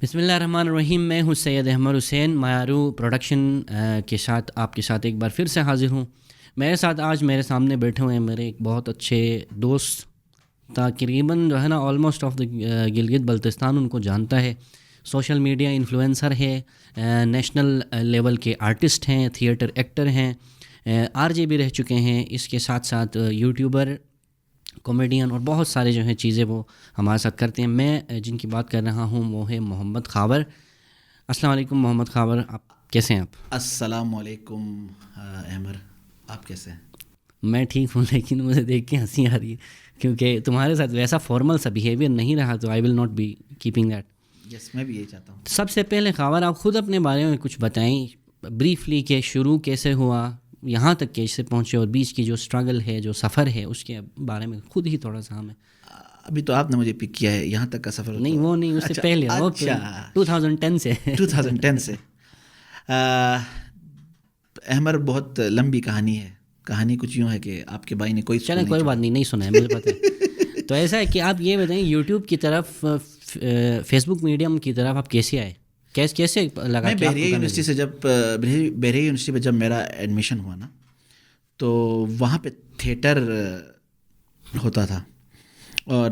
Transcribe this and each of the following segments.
بسم اللہ الرحمن الرحیم. میں ہوں سید احمد حسین. مایارو پروڈکشن کے ساتھ آپ کے ساتھ ایک بار پھر سے حاضر ہوں. میرے ساتھ آج میرے سامنے بیٹھے ہوئے ہیں میرے ایک بہت اچھے دوست. تقریباً جو ہے نا almost of the Gilgit Baltistan ان کو جانتا ہے. سوشل میڈیا انفلوئنسر ہے, نیشنل لیول کے آرٹسٹ ہیں, تھیٹر ایکٹر ہیں, آر جے بھی رہ چکے ہیں. اس کے ساتھ ساتھ یوٹیوبر, کامیڈین اور بہت سارے جو ہیں چیزیں وہ ہمارے ساتھ کرتے ہیں. میں جن کی بات کر رہا ہوں وہ ہے محمد خاور. السلام علیکم محمد خاور, آپ کیسے ہیں؟ آپ السلام علیکم احمد, آپ کیسے ہیں؟ میں ٹھیک ہوں, لیکن مجھے دیکھ کے ہنسی آ رہی ہے کیونکہ تمہارے ساتھ ویسا فارمل سا بیہیویئر نہیں رہا, تو I will not be keeping that. Yes, میں بھی یہی چاہتا ہوں. سب سے پہلے خاور آپ خود اپنے بارے میں کچھ بتائیں بریفلی, کہ شروع کیسے ہوا, یہاں تک کیسے پہنچے, اور بیچ کی جو اسٹرگل ہے, جو سفر ہے, اس کے بارے میں خود ہی تھوڑا سا ہمیں. ابھی تو آپ نے مجھے پک کیا ہے, یہاں تک کا سفر نہیں وہ نہیں, اس سے پہلے 2010 سے 2010 سے. احمد بہت لمبی کہانی ہے. کہانی کچھ یوں ہے کہ آپ کے بھائی نے چلیں کوئی بات نہیں سنا ہے مجھے پتہ ہے. تو ایسا ہے کہ آپ یہ بتائیں یوٹیوب کی طرف, فیس بک میڈیم کی طرف آپ کیسے آئے, کیسے لگا؟ میں بحریہ یونیورسٹی سے بحریہ یونیورسٹی پہ جب میرا ایڈمیشن ہوا نا, تو وہاں پہ تھیٹر ہوتا تھا, اور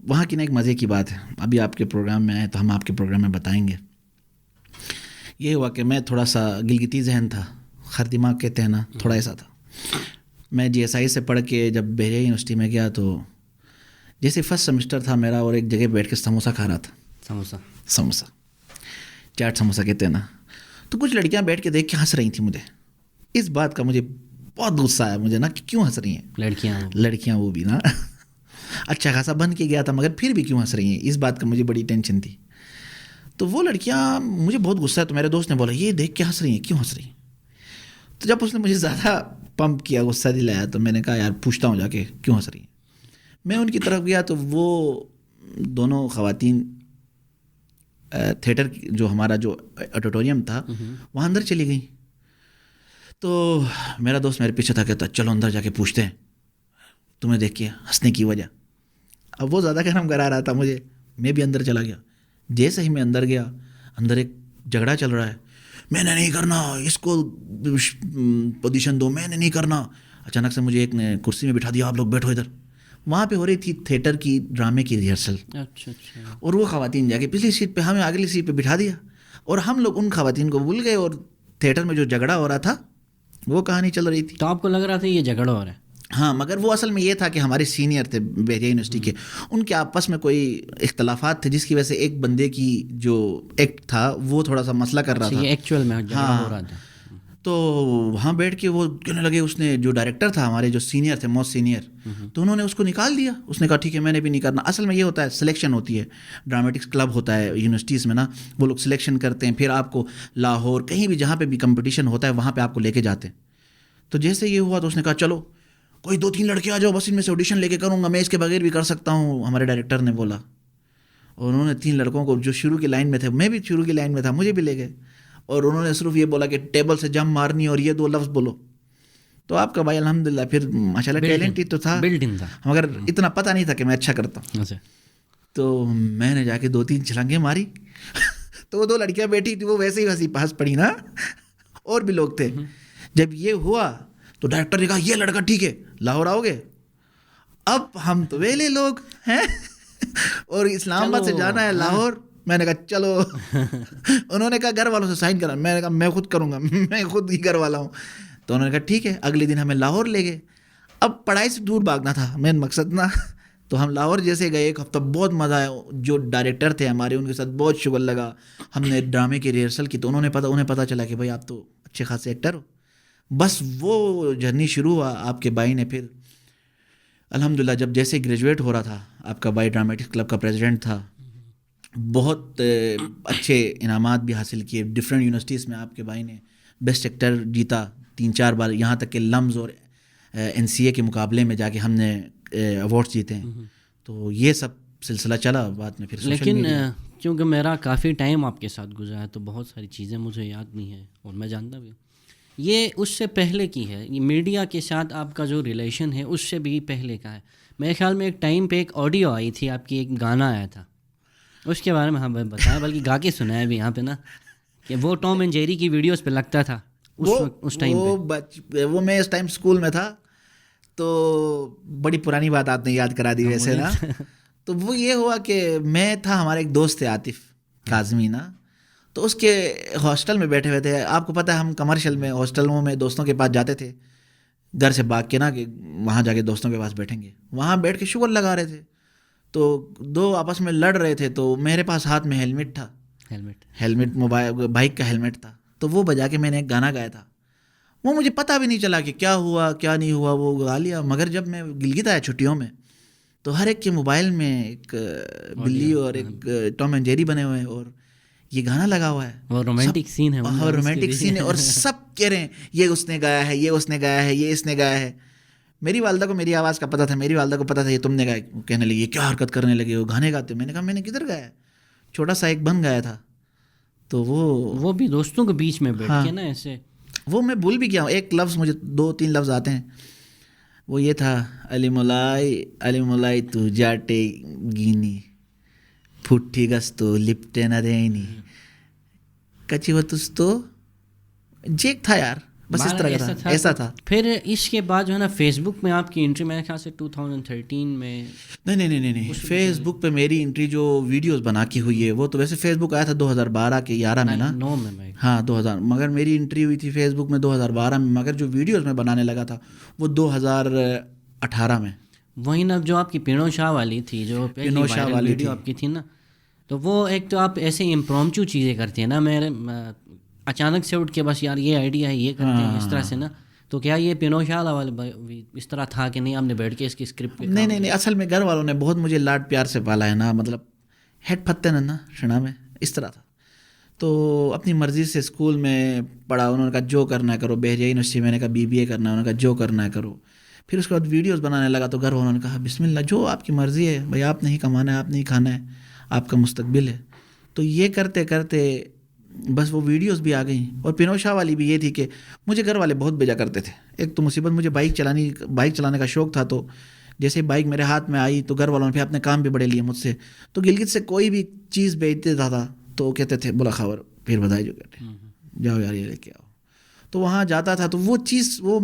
وہاں کی نا ایک مزے کی بات ہے, ابھی آپ کے پروگرام میں آئے تو ہم آپ کے پروگرام میں بتائیں گے. یہ ہوا کہ میں تھوڑا سا گلگتی ذہن تھا, خر دماغ کہتے ہیں نا, تھوڑا ایسا تھا. میں جی ایس آئی سے پڑھ کے جب بحریہ یونیورسٹی میں گیا تو جیسے فرسٹ سیمسٹر تھا میرا, اور ایک جگہ بیٹھ کے سموسہ کھا رہا تھا. سموسہ چاٹ سموسہ کہتے ہیں نا, تو کچھ لڑکیاں بیٹھ کے دیکھ کے ہنس رہی تھیں. مجھے اس بات کا مجھے بہت غصہ آیا مجھے نا, کہ کیوں ہنس رہی ہیں لڑکیاں وہ بھی نا اچھا خاصا بن کے گیا تھا, مگر پھر بھی کیوں ہنس رہی ہیں, اس بات کا مجھے بڑی ٹینشن تھی. تو وہ لڑکیاں, مجھے بہت غصہ ہے, تو میرے دوست نے بولا یہ دیکھ کے ہنس رہی ہیں, کیوں ہنس رہی ہیں. تو جب اس نے مجھے زیادہ پمپ کیا, غصہ دلایا, تو میں نے کہا یار پوچھتا ہوں جا کے کیوں ہنس رہی ہیں. میں ان کی طرف گیا تو وہ دونوں خواتین تھیٹر جو ہمارا جو آڈیٹوریم تھا وہاں اندر چلی گئیں. تو میرا دوست میرے پیچھے تھا, کہتا چلو اندر جا کے پوچھتے ہیں تمہیں دیکھ کے ہنسنے کی وجہ. اب وہ زیادہ گرم کرا رہا تھا مجھے, میں بھی اندر چلا گیا. جیسے ہی میں اندر گیا, اندر ایک جھگڑا چل رہا ہے, میں نے نہیں کرنا, اس کو پوزیشن دو, میں نے نہیں کرنا. اچانک سے مجھے ایک نے کرسی میں بٹھا دیا, آپ لوگ بیٹھو ادھر. وہاں پہ ہو رہی تھی تھیٹر کی ڈرامے کی ریہرسل. اچھا. اور وہ خواتین جا کے پچھلی سیٹ پہ, ہمیں اگلی سیٹ پہ بٹھا دیا, اور ہم لوگ ان خواتین کو بھول گئے, اور تھیٹر میں جو جھگڑا ہو رہا تھا وہ کہانی چل رہی تھی. تو آپ کو لگ رہا تھا یہ جھگڑا ہو رہا ہے؟ ہاں, مگر وہ اصل میں یہ تھا کہ ہمارے سینئر تھے بحریہ یونیورسٹی کے, ان کے آپس میں کوئی اختلافات تھے, جس کی وجہ سے ایک بندے کی جو ایکٹ تھا وہ تھوڑا سا مسئلہ کر رہا تھا. یہ ایکچوئل میں جھگڑا ہو رہا تھا. تو وہاں بیٹھ کے وہ کہنے لگے, اس نے جو ڈائریکٹر تھا, ہمارے جو سینئر تھے, موسٹ سینئر, تو انہوں نے اس کو نکال دیا. اس نے کہا ٹھیک ہے میں نے بھی نہیں کرنا. اصل میں یہ ہوتا ہے سلیکشن ہوتی ہے, ڈرامیٹکس کلب ہوتا ہے یونیورسٹیز میں نا, وہ لوگ سلیکشن کرتے ہیں, پھر آپ کو لاہور کہیں بھی جہاں پہ بھی کمپٹیشن ہوتا ہے وہاں پہ آپ کو لے کے جاتے ہیں. تو جیسے یہ ہوا تو اس نے کہا چلو کوئی 2-3 لڑکے آ جاؤ, بس ان میں سے آڈیشن لے کے کروں گا, میں اس کے بغیر بھی کر سکتا ہوں, ہمارے ڈائریکٹر نے بولا. اور انہوں نے 3 لڑکوں کو جو شروع کی لائن میں تھے, میں بھی شروع کی لائن میں تھا, مجھے بھی لے گئے, اور انہوں نے صرف یہ بولا کہ ٹیبل سے جم مارنی اور یہ 2 لفظ بولو. تو آپ کا بھائی الحمدللہ پھر ماشاء اللہ ٹیلنٹ تو تھا, مگر اتنا پتہ نہیں تھا کہ میں اچھا کرتا ہوں. تو میں نے جا کے 2-3 چھلانگیں ماری تو وہ 2 لڑکیاں بیٹھی تھی, وہ ویسے ہی ہنسی پاس پڑی نا, اور بھی لوگ تھے. جب یہ ہوا تو ڈائریکٹر نے کہا یہ لڑکا ٹھیک ہے, لاہور آؤ گے. اب ہم تو ویلے لوگ ہیں اور اسلام آباد سے جانا ہے لاہور. میں نے کہا چلو. انہوں نے کہا گھر والوں سے سائن کرا. میں نے کہا میں خود کروں گا, میں خود ہی گھر والا ہوں. تو انہوں نے کہا ٹھیک ہے. اگلے دن ہمیں لاہور لے گئے. اب پڑھائی سے دور بھاگنا تھا مین مقصد نا. تو ہم لاہور جیسے گئے, 1 ہفتہ بہت مزہ آیا. جو ڈائریکٹر تھے ہمارے, ان کے ساتھ بہت شغل لگا. ہم نے ڈرامے کی ریہرسل کی, تو انہیں پتہ چلا کہ بھائی آپ تو اچھے خاصے ایکٹر ہو. بس وہ جرنی شروع ہوا. آپ کے بھائی نے پھر الحمدللہ جب جیسے گریجویٹ ہو رہا تھا, آپ کا بھائی ڈرامیٹکس کلب کا پریزیڈنٹ تھا, بہت اچھے انعامات بھی حاصل کیے. ڈفرینٹ یونیورسٹیز میں آپ کے بھائی نے بیسٹ ایکٹر جیتا 3-4 بار, یہاں تک کہ لمز اور NCA کے مقابلے میں جا کے ہم نے ایوارڈس جیتے ہیں. تو یہ سب سلسلہ چلا. بعد میں پھر لیکن کیونکہ میرا کافی ٹائم آپ کے ساتھ گزرا ہے, تو بہت ساری چیزیں مجھے یاد نہیں ہیں, اور میں جانتا بھی ہوں یہ اس سے پہلے کی ہے. یہ میڈیا کے ساتھ آپ کا جو ریلیشن ہے اس سے بھی پہلے کا ہے. میرے خیال میں ایک ٹائم پہ ایک آڈیو آئی تھی آپ کی, ایک گانا آیا تھا. اس کے بارے میں ہم بتائیں، بلکہ گا کے سنایا بھی یہاں پہ نا، کہ وہ ٹام اینڈ جیری کی ویڈیوز پہ لگتا تھا اس ٹائم پہ. وہ میں اس ٹائم اسکول میں تھا، تو بڑی پرانی بات آپ نے یاد کرا دی ویسے نا. تو وہ یہ ہوا کہ میں تھا، ہمارے ایک دوست تھے عاطف کاظمی نا، تو اس کے ہاسٹل میں بیٹھے ہوئے تھے. آپ کو پتہ ہے ہم کمرشل میں ہاسٹلوں میں دوستوں کے پاس جاتے تھے گھر سے بھاگ کے نا، کہ وہاں جا کے دوستوں کے پاس بیٹھیں گے. وہاں بیٹھ کے شغل لگا رہے تھے، تو دو آپس میں لڑ رہے تھے. تو میرے پاس ہاتھ میں ہیلمٹ تھا، ہیلمٹ موبائل بائک کا ہیلمٹ تھا. تو وہ بجا کے میں نے ایک گانا گایا تھا. وہ مجھے پتہ بھی نہیں چلا کہ کیا ہوا کیا نہیں ہوا، وہ گا لیا. مگر جب میں گلگت آیا چھٹیوں میں، تو ہر ایک کے موبائل میں ایک بلی اور ایک ٹام اینڈ جیری بنے ہوئے ہیں، اور یہ گانا لگا ہوا ہے. اور رومانٹک سین ہے، اور رومانٹک سین ہے، اور سب کہہ رہے ہیں یہ اس نے گایا ہے، یہ اس نے گایا ہے، یہ اس نے گایا ہے. میری والدہ کو میری آواز کا پتہ تھا، میری والدہ کو پتہ تھا یہ تم نے گایا. کہنے لگی یہ کیا حرکت کرنے لگے ہو، گانے گاتے ہو. میں نے کہا میں نے کدھر گایا، چھوٹا سا ایک بن گایا تھا. تو وہ بھی دوستوں کے بیچ میں بیٹھ کے نا ایسے، وہ میں بھول بھی گیا ہوں. ایک لفظ مجھے 2-3 لفظ آتے ہیں. وہ یہ تھا، علی مولائی تو جاٹے گینی پھٹی گس تو لپٹے نہ رینی کچی و تس تو جیک تھا یار، بس اس طرح کا تھا، ایسا تھا. پھر اس کے بعد جو ہے نا فیس بک میں آپ کی انٹری میرے خیال سے 2013 میں. نہیں فیس بک پہ میری انٹری جو ویڈیوز بنا کی ہوئی ہے وہ تو ویسے فیس بک آیا تھا 2012 کے 11 میں نا، 9 میں ہاں 2000. مگر میری انٹری ہوئی تھی فیس بک میں 2012 میں، مگر جو ویڈیوز میں بنانے لگا تھا وہ 2018 میں. وہی نا جو آپ کی پینو شاہ والی تھی، جو پینو شاہ والی ویڈیو آپ کی تھی نا، تو وہ ایک تو آپ ایسے امپرومچو چیزیں کرتے ہیں نا، میرے اچانک سے اٹھ کے بس یار یہ آئیڈیا ہے یہ کرتے ہیں اس طرح سے نا. تو کیا یہ پینو شاہ والے اس طرح تھا کہ نہیں آپ نے بیٹھ کے اس کی اسکرپٹ پہ؟ نہیں اصل میں گھر والوں نے بہت مجھے لاڈ پیار سے پالا ہے نا، مطلب ہیڈ پھتے نا شنا میں اس طرح تھا. تو اپنی مرضی سے اسکول میں پڑھا، انہوں نے کہا جو کرنا ہے کرو. بہریہ یونیورسٹی میں نے کہا BBA کرنا ہے، انہوں نے کہا جو کرنا ہے کرو. پھر اس کے بعد ویڈیوز بنانے لگا تو گھر والوں نے کہا بسم اللہ جو آپ کی مرضی ہے بھائی، آپ نہیں کمانا ہے، آپ نہیں کھانا ہے، آپ کا مستقبل ہے. تو یہ کرتے کرتے بس وہ ویڈیوز بھی آ گئیں. اور پینو شاہ والی بھی یہ تھی کہ مجھے گھر والے بہت بھیجا کرتے تھے. ایک تو مصیبت مجھے بائک چلانے کا شوق تھا، تو جیسے بائک میرے ہاتھ میں آئی تو گھر والوں نے پھر اپنے کام بھی بڑے لیے مجھ سے. تو گلگت سے کوئی بھی چیز بیچتے تھا تو کہتے تھے بولا خبر پھر بدائی جو کہتے جاؤ یار یہ لے کے آؤ. تو وہاں جاتا تھا تو وہ چیز، وہ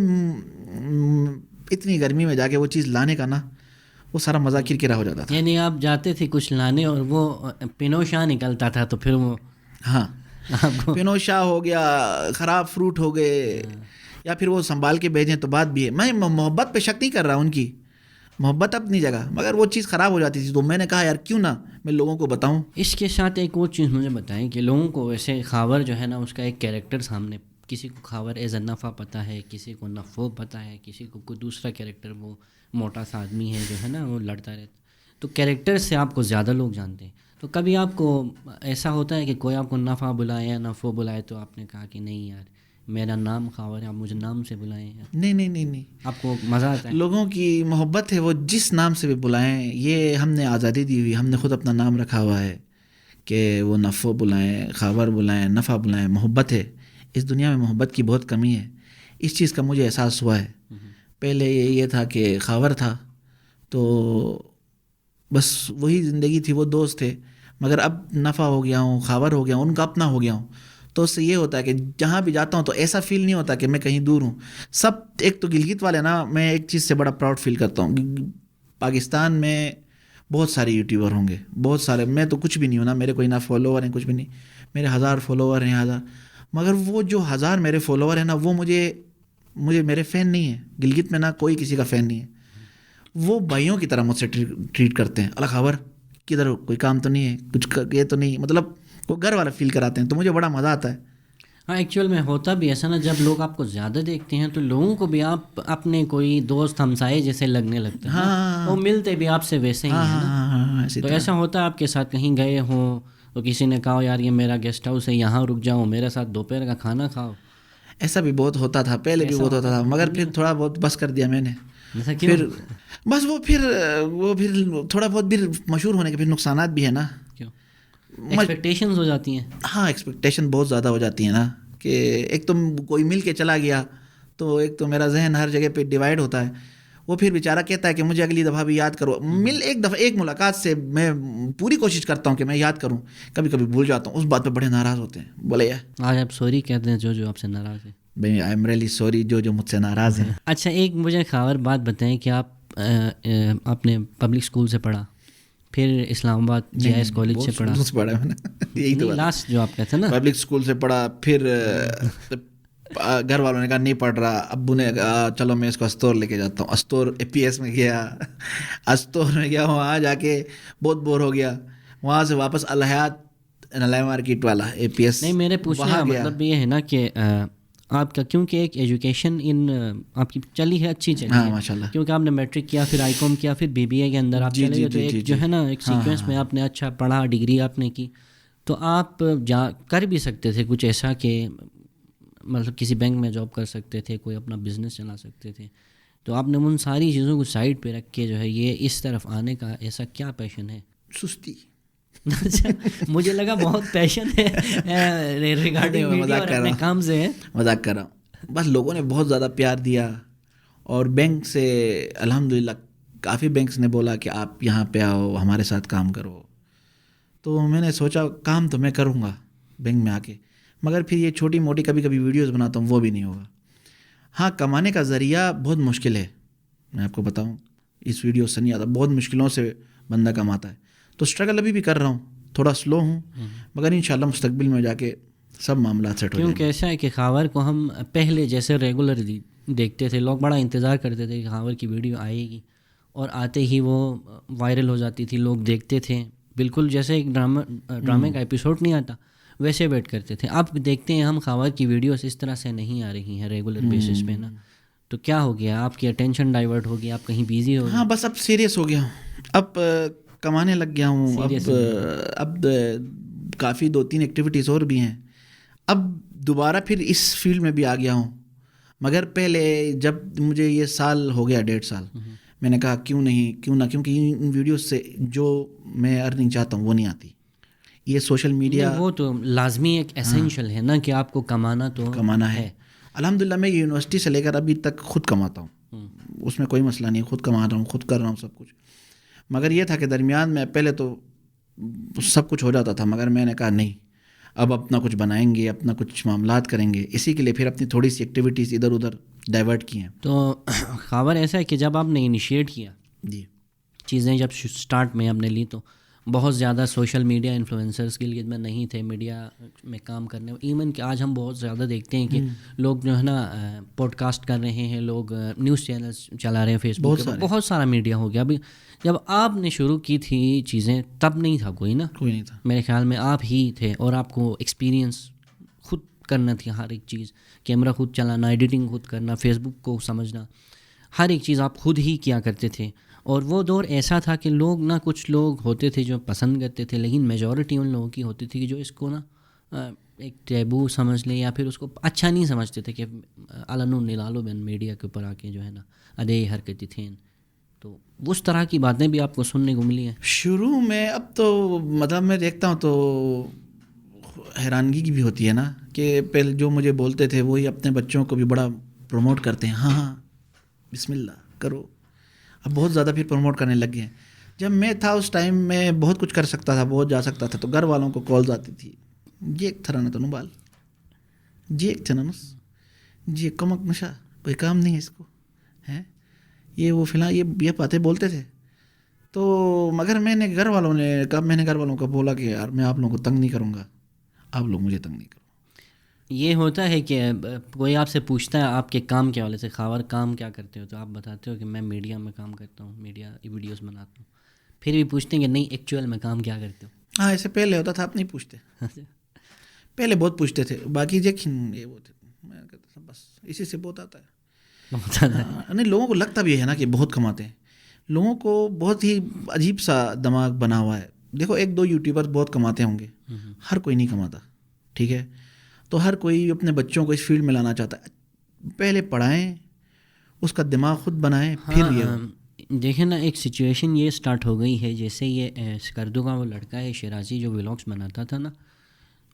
اتنی گرمی میں جا کے وہ چیز لانے کا نا، وہ سارا مزہ کرکرا ہو جاتا تھا. یعنی آپ جاتے تھے کچھ لانے اور وہ پینو شاہ نکلتا تھا، تو پھر وہ ہاں پینو شاہ ہو گیا، خراب فروٹ ہو گئے، یا پھر وہ سنبھال کے بھیجیں تو بات بھی ہے. میں محبت پہ شک نہیں کر رہا، ان کی محبت اپنی جگہ، مگر وہ چیز خراب ہو جاتی تھی. تو میں نے کہا یار کیوں نہ میں لوگوں کو بتاؤں. اس کے ساتھ ایک اور چیز مجھے بتائیں کہ لوگوں کو ویسے خاور جو ہے نا اس کا ایک کیریکٹر سامنے، کسی کو خاور ایز اے نفع پتہ ہے، کسی کو نفو پتہ ہے، کسی کو کوئی دوسرا کیریکٹر، وہ موٹا سا آدمی ہے جو ہے نا وہ لڑتا رہتا. تو کیریکٹر سے آپ کو زیادہ لوگ جانتے ہیں. تو کبھی آپ کو ایسا ہوتا ہے کہ کوئی آپ کو نفع بلائے یا نفو بلائے تو آپ نے کہا کہ نہیں یار میرا نام خاور ہے، آپ مجھے نام سے بلائیں؟ نہیں آپ کو مزہ آتا ہے؟ لوگوں کی محبت ہے، وہ جس نام سے بھی بلائیں. یہ ہم نے آزادی دی ہوئی، ہم نے خود اپنا نام رکھا ہوا ہے کہ وہ نفو بلائیں، خاور بلائیں، نفع بلائیں. محبت ہے، اس دنیا میں محبت کی بہت کمی ہے. اس چیز کا مجھے احساس ہوا ہے. پہلے یہ تھا کہ خاور تھا تو بس وہی زندگی تھی، وہ دوست تھے. مگر اب نفع ہو گیا ہوں، خاور ہو گیا ہوں، ان کا اپنا ہو گیا ہوں. تو اس سے یہ ہوتا ہے کہ جہاں بھی جاتا ہوں تو ایسا فیل نہیں ہوتا کہ میں کہیں دور ہوں. سب ایک تو گلگت والے نا، میں ایک چیز سے بڑا پراؤڈ فیل کرتا ہوں. پاکستان میں بہت سارے یوٹیوبر ہوں گے، بہت سارے. میں تو کچھ بھی نہیں ہوں نا، میرے کوئی نہ فالوور ہیں، کچھ بھی نہیں. میرے 1000 فالوور ہیں، 1000. مگر وہ جو 1000 میرے فالوور ہیں نا، وہ مجھے میرے فین نہیں ہیں. گلگت میں نا کوئی کسی کا فین نہیں ہے. وہ بھائیوں کی طرح مجھ سے ٹریٹ کرتے ہیں. اللہ خبر کدھر، کوئی کام تو نہیں ہے، کچھ یہ تو نہیں، مطلب وہ گھر والا فیل کراتے ہیں. تو مجھے بڑا مزہ آتا ہے. ہاں ایکچوئل میں ہوتا بھی ایسا نا، جب لوگ آپ کو زیادہ دیکھتے ہیں تو لوگوں کو بھی آپ اپنے کوئی دوست ہمسائے جیسے لگنے لگتے ہیں. وہ ملتے بھی آپ سے ویسے ہی ہیں. تو ایسا ہوتا ہے آپ کے ساتھ کہیں گئے ہوں تو کسی نے کہا یار یہ میرا گیسٹ ہاؤس ہے، یہاں رک جاؤ، میرے ساتھ دوپہر کا کھانا کھاؤ؟ ایسا بھی بہت ہوتا تھا، پہلے بھی بہت ہوتا تھا، مگر پھر تھوڑا بہت بس کر دیا میں نے. پھر بس وہ پھر تھوڑا بہت بھی مشہور ہونے کے پھر نقصانات بھی ہیں نا. ایکسپیکٹیشنز ہو جاتی ہیں. ہاں ایکسپیکٹیشن بہت زیادہ ہو جاتی ہیں نا، کہ ایک تو کوئی مل کے چلا گیا تو ایک تو میرا ذہن ہر جگہ پہ ڈیوائڈ ہوتا ہے. وہ پھر بیچارہ کہتا ہے کہ مجھے اگلی دفعہ بھی یاد کرو. ایک دفعہ ایک ملاقات سے میں پوری کوشش کرتا ہوں کہ میں یاد کروں, کبھی کبھی بھول جاتا ہوں. اس بات پہ بڑے ناراض ہوتے ہیں, بولے یار آج آپ سوری کہتے ہیں جو آپ سے ناراض ہیں. آئی ایم ریئلی سوری جو مجھ سے ناراض ہیں. اچھا ایک مجھے خبر بات بتائیں کہ آپ نے پبلک اسکول سے پڑھا, پھر اسلام آباد جے ایس کالج سے پڑھا, یہی تو لاسٹ جو آپ کہتے ہیں نا, پبلک اسکول سے پڑھا. پھر گھر والوں نے کہا نہیں پڑھ رہا, ابو نے کہا چلو میں اس کو استور لے کے جاتا ہوں. استور APS میں گیا, استور میں گیا, وہاں جا کے بہت بور ہو گیا. وہاں سے واپس الحیات نلائی مارکیٹ والا APS. نہیں میرے پوچھنے کا مطلب یہ ہے نا کہ آپ کا کیونکہ ایک ایجوکیشن آپ کی چلی ہے, اچھی چلی ہے ماشاء اللہ, کیونکہ آپ نے میٹرک کیا, پھر ICOM کیا, پھر BBA کے اندر آپ چلے گئے, تو ایک جو ہے نا ایک سیکوینس میں آپ نے اچھا پڑھا, ڈگری آپ نے کی, تو آپ کر بھی سکتے تھے کچھ ایسا کہ مطلب کسی بینک میں جاب کر سکتے تھے, کوئی اپنا بزنس چلا سکتے تھے. تو آپ نے ان ساری چیزوں کو سائڈ پہ رکھ کے جو ہے یہ اس طرف آنے کا ایسا کیا پیشن ہے؟ سستی. مجھے لگا بہت پیشن ہے ریگارڈنگ میڈیا اور اپنے کام سے ہے. مذاق کر رہا ہوں, بس لوگوں نے بہت زیادہ پیار دیا, اور بینک سے الحمدللہ کافی بینکس نے بولا کہ آپ یہاں پہ آؤ, ہمارے ساتھ کام کرو. تو میں نے سوچا کام تو میں کروں گا بینک میں آ کے, مگر پھر یہ چھوٹی موٹی کبھی کبھی ویڈیوز بناتا ہوں, وہ بھی نہیں ہوگا. ہاں کمانے کا ذریعہ بہت مشکل ہے, میں آپ کو بتاؤں, اس ویڈیو سے نہیں آتا, بہت مشکلوں سے بندہ کماتا ہے. تو اسٹرگل ابھی بھی کر رہا ہوں, تھوڑا سلو ہوں, مگر انشاءاللہ مستقبل میں جا کے سب معاملات سیٹ ہو جائیں گے. کیونکہ ایسا ہے کہ خاور کو ہم پہلے جیسے ریگولر دیکھتے تھے, لوگ بڑا انتظار کرتے تھے کہ خاور کی ویڈیو آئے گی, اور آتے ہی وہ وائرل ہو جاتی تھی, لوگ دیکھتے تھے, بالکل جیسے ایک ڈرامے کا ایپیسوڈ نہیں آتا ویسے ویٹ کرتے تھے. اب دیکھتے ہیں ہم خاور کی ویڈیوز اس طرح سے نہیں آ رہی ہیں ریگولر بیسس پہ نا, تو کیا ہو گیا, آپ کی اٹینشن ڈائیورٹ ہو گئی, آپ کہیں بیزی ہو گئے؟ ہاں بس اب سیریس ہو گیا ہوں, اب کمانے لگ گیا ہوں, اب کافی 2-3 ایکٹیویٹیز اور بھی ہیں, اب دوبارہ پھر اس فیلڈ میں بھی آ گیا ہوں. مگر پہلے جب مجھے یہ سال ہو گیا 1.5 سال, میں نے کہا کیوں نہ, کیونکہ ان ویڈیوز سے جو میں ارننگ چاہتا ہوں وہ نہیں آتی. یہ سوشل میڈیا وہ تو لازمی ایک ایسینشل ہے نا کہ آپ کو کمانا ہے. الحمدللہ میں یونیورسٹی سے لے کر ابھی تک خود کماتا ہوں, اس میں کوئی مسئلہ نہیں, خود کما رہا ہوں, خود کر رہا ہوں سب کچھ. مگر یہ تھا کہ درمیان میں پہلے تو سب کچھ ہو جاتا تھا, مگر میں نے کہا نہیں, اب اپنا کچھ بنائیں گے, اپنا کچھ معاملات کریں گے. اسی کے لیے پھر اپنی تھوڑی سی ایکٹیویٹیز ادھر ادھر ڈائیورٹ کی ہیں. تو خبر ایسا ہے کہ جب آپ نے انیشیٹ کیا جی چیزیں, جب سٹارٹ میں آپ نے لی, تو بہت زیادہ سوشل میڈیا انفلوئنسرز کے لیے میں نہیں تھے میڈیا میں کام کرنے. ایون کہ آج ہم بہت زیادہ دیکھتے ہیں کہ لوگ جو ہے نا پوڈ کاسٹ کر رہے ہیں, لوگ نیوز چینلز چلا رہے ہیں, فیس بک پہ بہت سارا میڈیا ہو گیا. ابھی جب آپ نے شروع کی تھی چیزیں تب نہیں تھا کوئی نہیں تھا میرے خیال میں, آپ ہی تھے, اور آپ کو ایکسپیرینس خود کرنا تھی ہر ایک چیز, کیمرہ خود چلانا, ایڈیٹنگ خود کرنا, فیس بک کو سمجھنا, ہر ایک چیز آپ خود ہی کیا کرتے تھے. اور وہ دور ایسا تھا کہ لوگ نا, کچھ لوگ ہوتے تھے جو پسند کرتے تھے, لیکن میجورٹی ان لوگوں کی ہوتی تھی کہ جو اس کو نا ایک ٹیبو سمجھ لیں, یا پھر اس کو اچھا نہیں سمجھتے تھے کہ علنو نلالو بین میڈیا کے اوپر آ کے جو ہے نا ادے حرکتی تھیں. تو اس طرح کی باتیں بھی آپ کو سننے کو ملی ہیں شروع میں. اب تو مطلب میں دیکھتا ہوں تو حیرانگی کی بھی ہوتی ہے نا, کہ پہلے جو مجھے بولتے تھے وہی اپنے بچوں کو بھی بڑا پروموٹ کرتے ہیں, ہاں بسم اللہ کرو. اب بہت زیادہ پھر پروموٹ کرنے لگ گئے ہیں. جب میں تھا اس ٹائم میں بہت کچھ کر سکتا تھا, بہت جا سکتا تھا, تو گھر والوں کو کالز آتی تھی, جی ایک تھرا نہ تو نبال, جی ایک تھا نس, جی ایک کمک نشا, کوئی کام نہیں ہے اس کو, ہے یہ وہ فلاں, یہ باتیں بولتے تھے. تو مگر میں نے گھر والوں کو بولا کہ یار میں آپ لوگوں کو تنگ نہیں کروں گا, آپ لوگ مجھے تنگ نہیں کرو. یہ ہوتا ہے کہ کوئی آپ سے پوچھتا ہے آپ کے کام کے حوالے سے, خاور کام کیا کرتے ہو, تو آپ بتاتے ہو کہ میں میڈیا میں کام کرتا ہوں, میڈیا ویڈیوز بناتا ہوں. پھر بھی پوچھتے ہیں کہ نہیں ایکچوئل میں کام کیا کرتے ہو. ہاں ایسے پہلے ہوتا تھا, آپ نہیں پوچھتے, پہلے بہت پوچھتے تھے, باقی دیکھیں یہ وہ تھے, میں کہتا تھا بس اسی سے بہت آتا ہے. نہیں لوگوں کو لگتا بھی ہے نا کہ بہت کماتے ہیں, لوگوں کو بہت ہی عجیب سا دماغ بنا ہوا ہے. دیکھو 1-2 یوٹیوبر بہت کماتے ہوں گے, ہر کوئی نہیں کماتا, ٹھیک ہے. تو ہر کوئی اپنے بچوں کو اس فیلڈ میں لانا چاہتا ہے. پہلے پڑھائیں, اس کا دماغ خود بنائیں, پھر یہ دیکھیں نا ایک سچویشن یہ سٹارٹ ہو گئی ہے, جیسے یہ سکردو کا وہ لڑکا ہے شیرازی جو ولاگس بناتا تھا نا,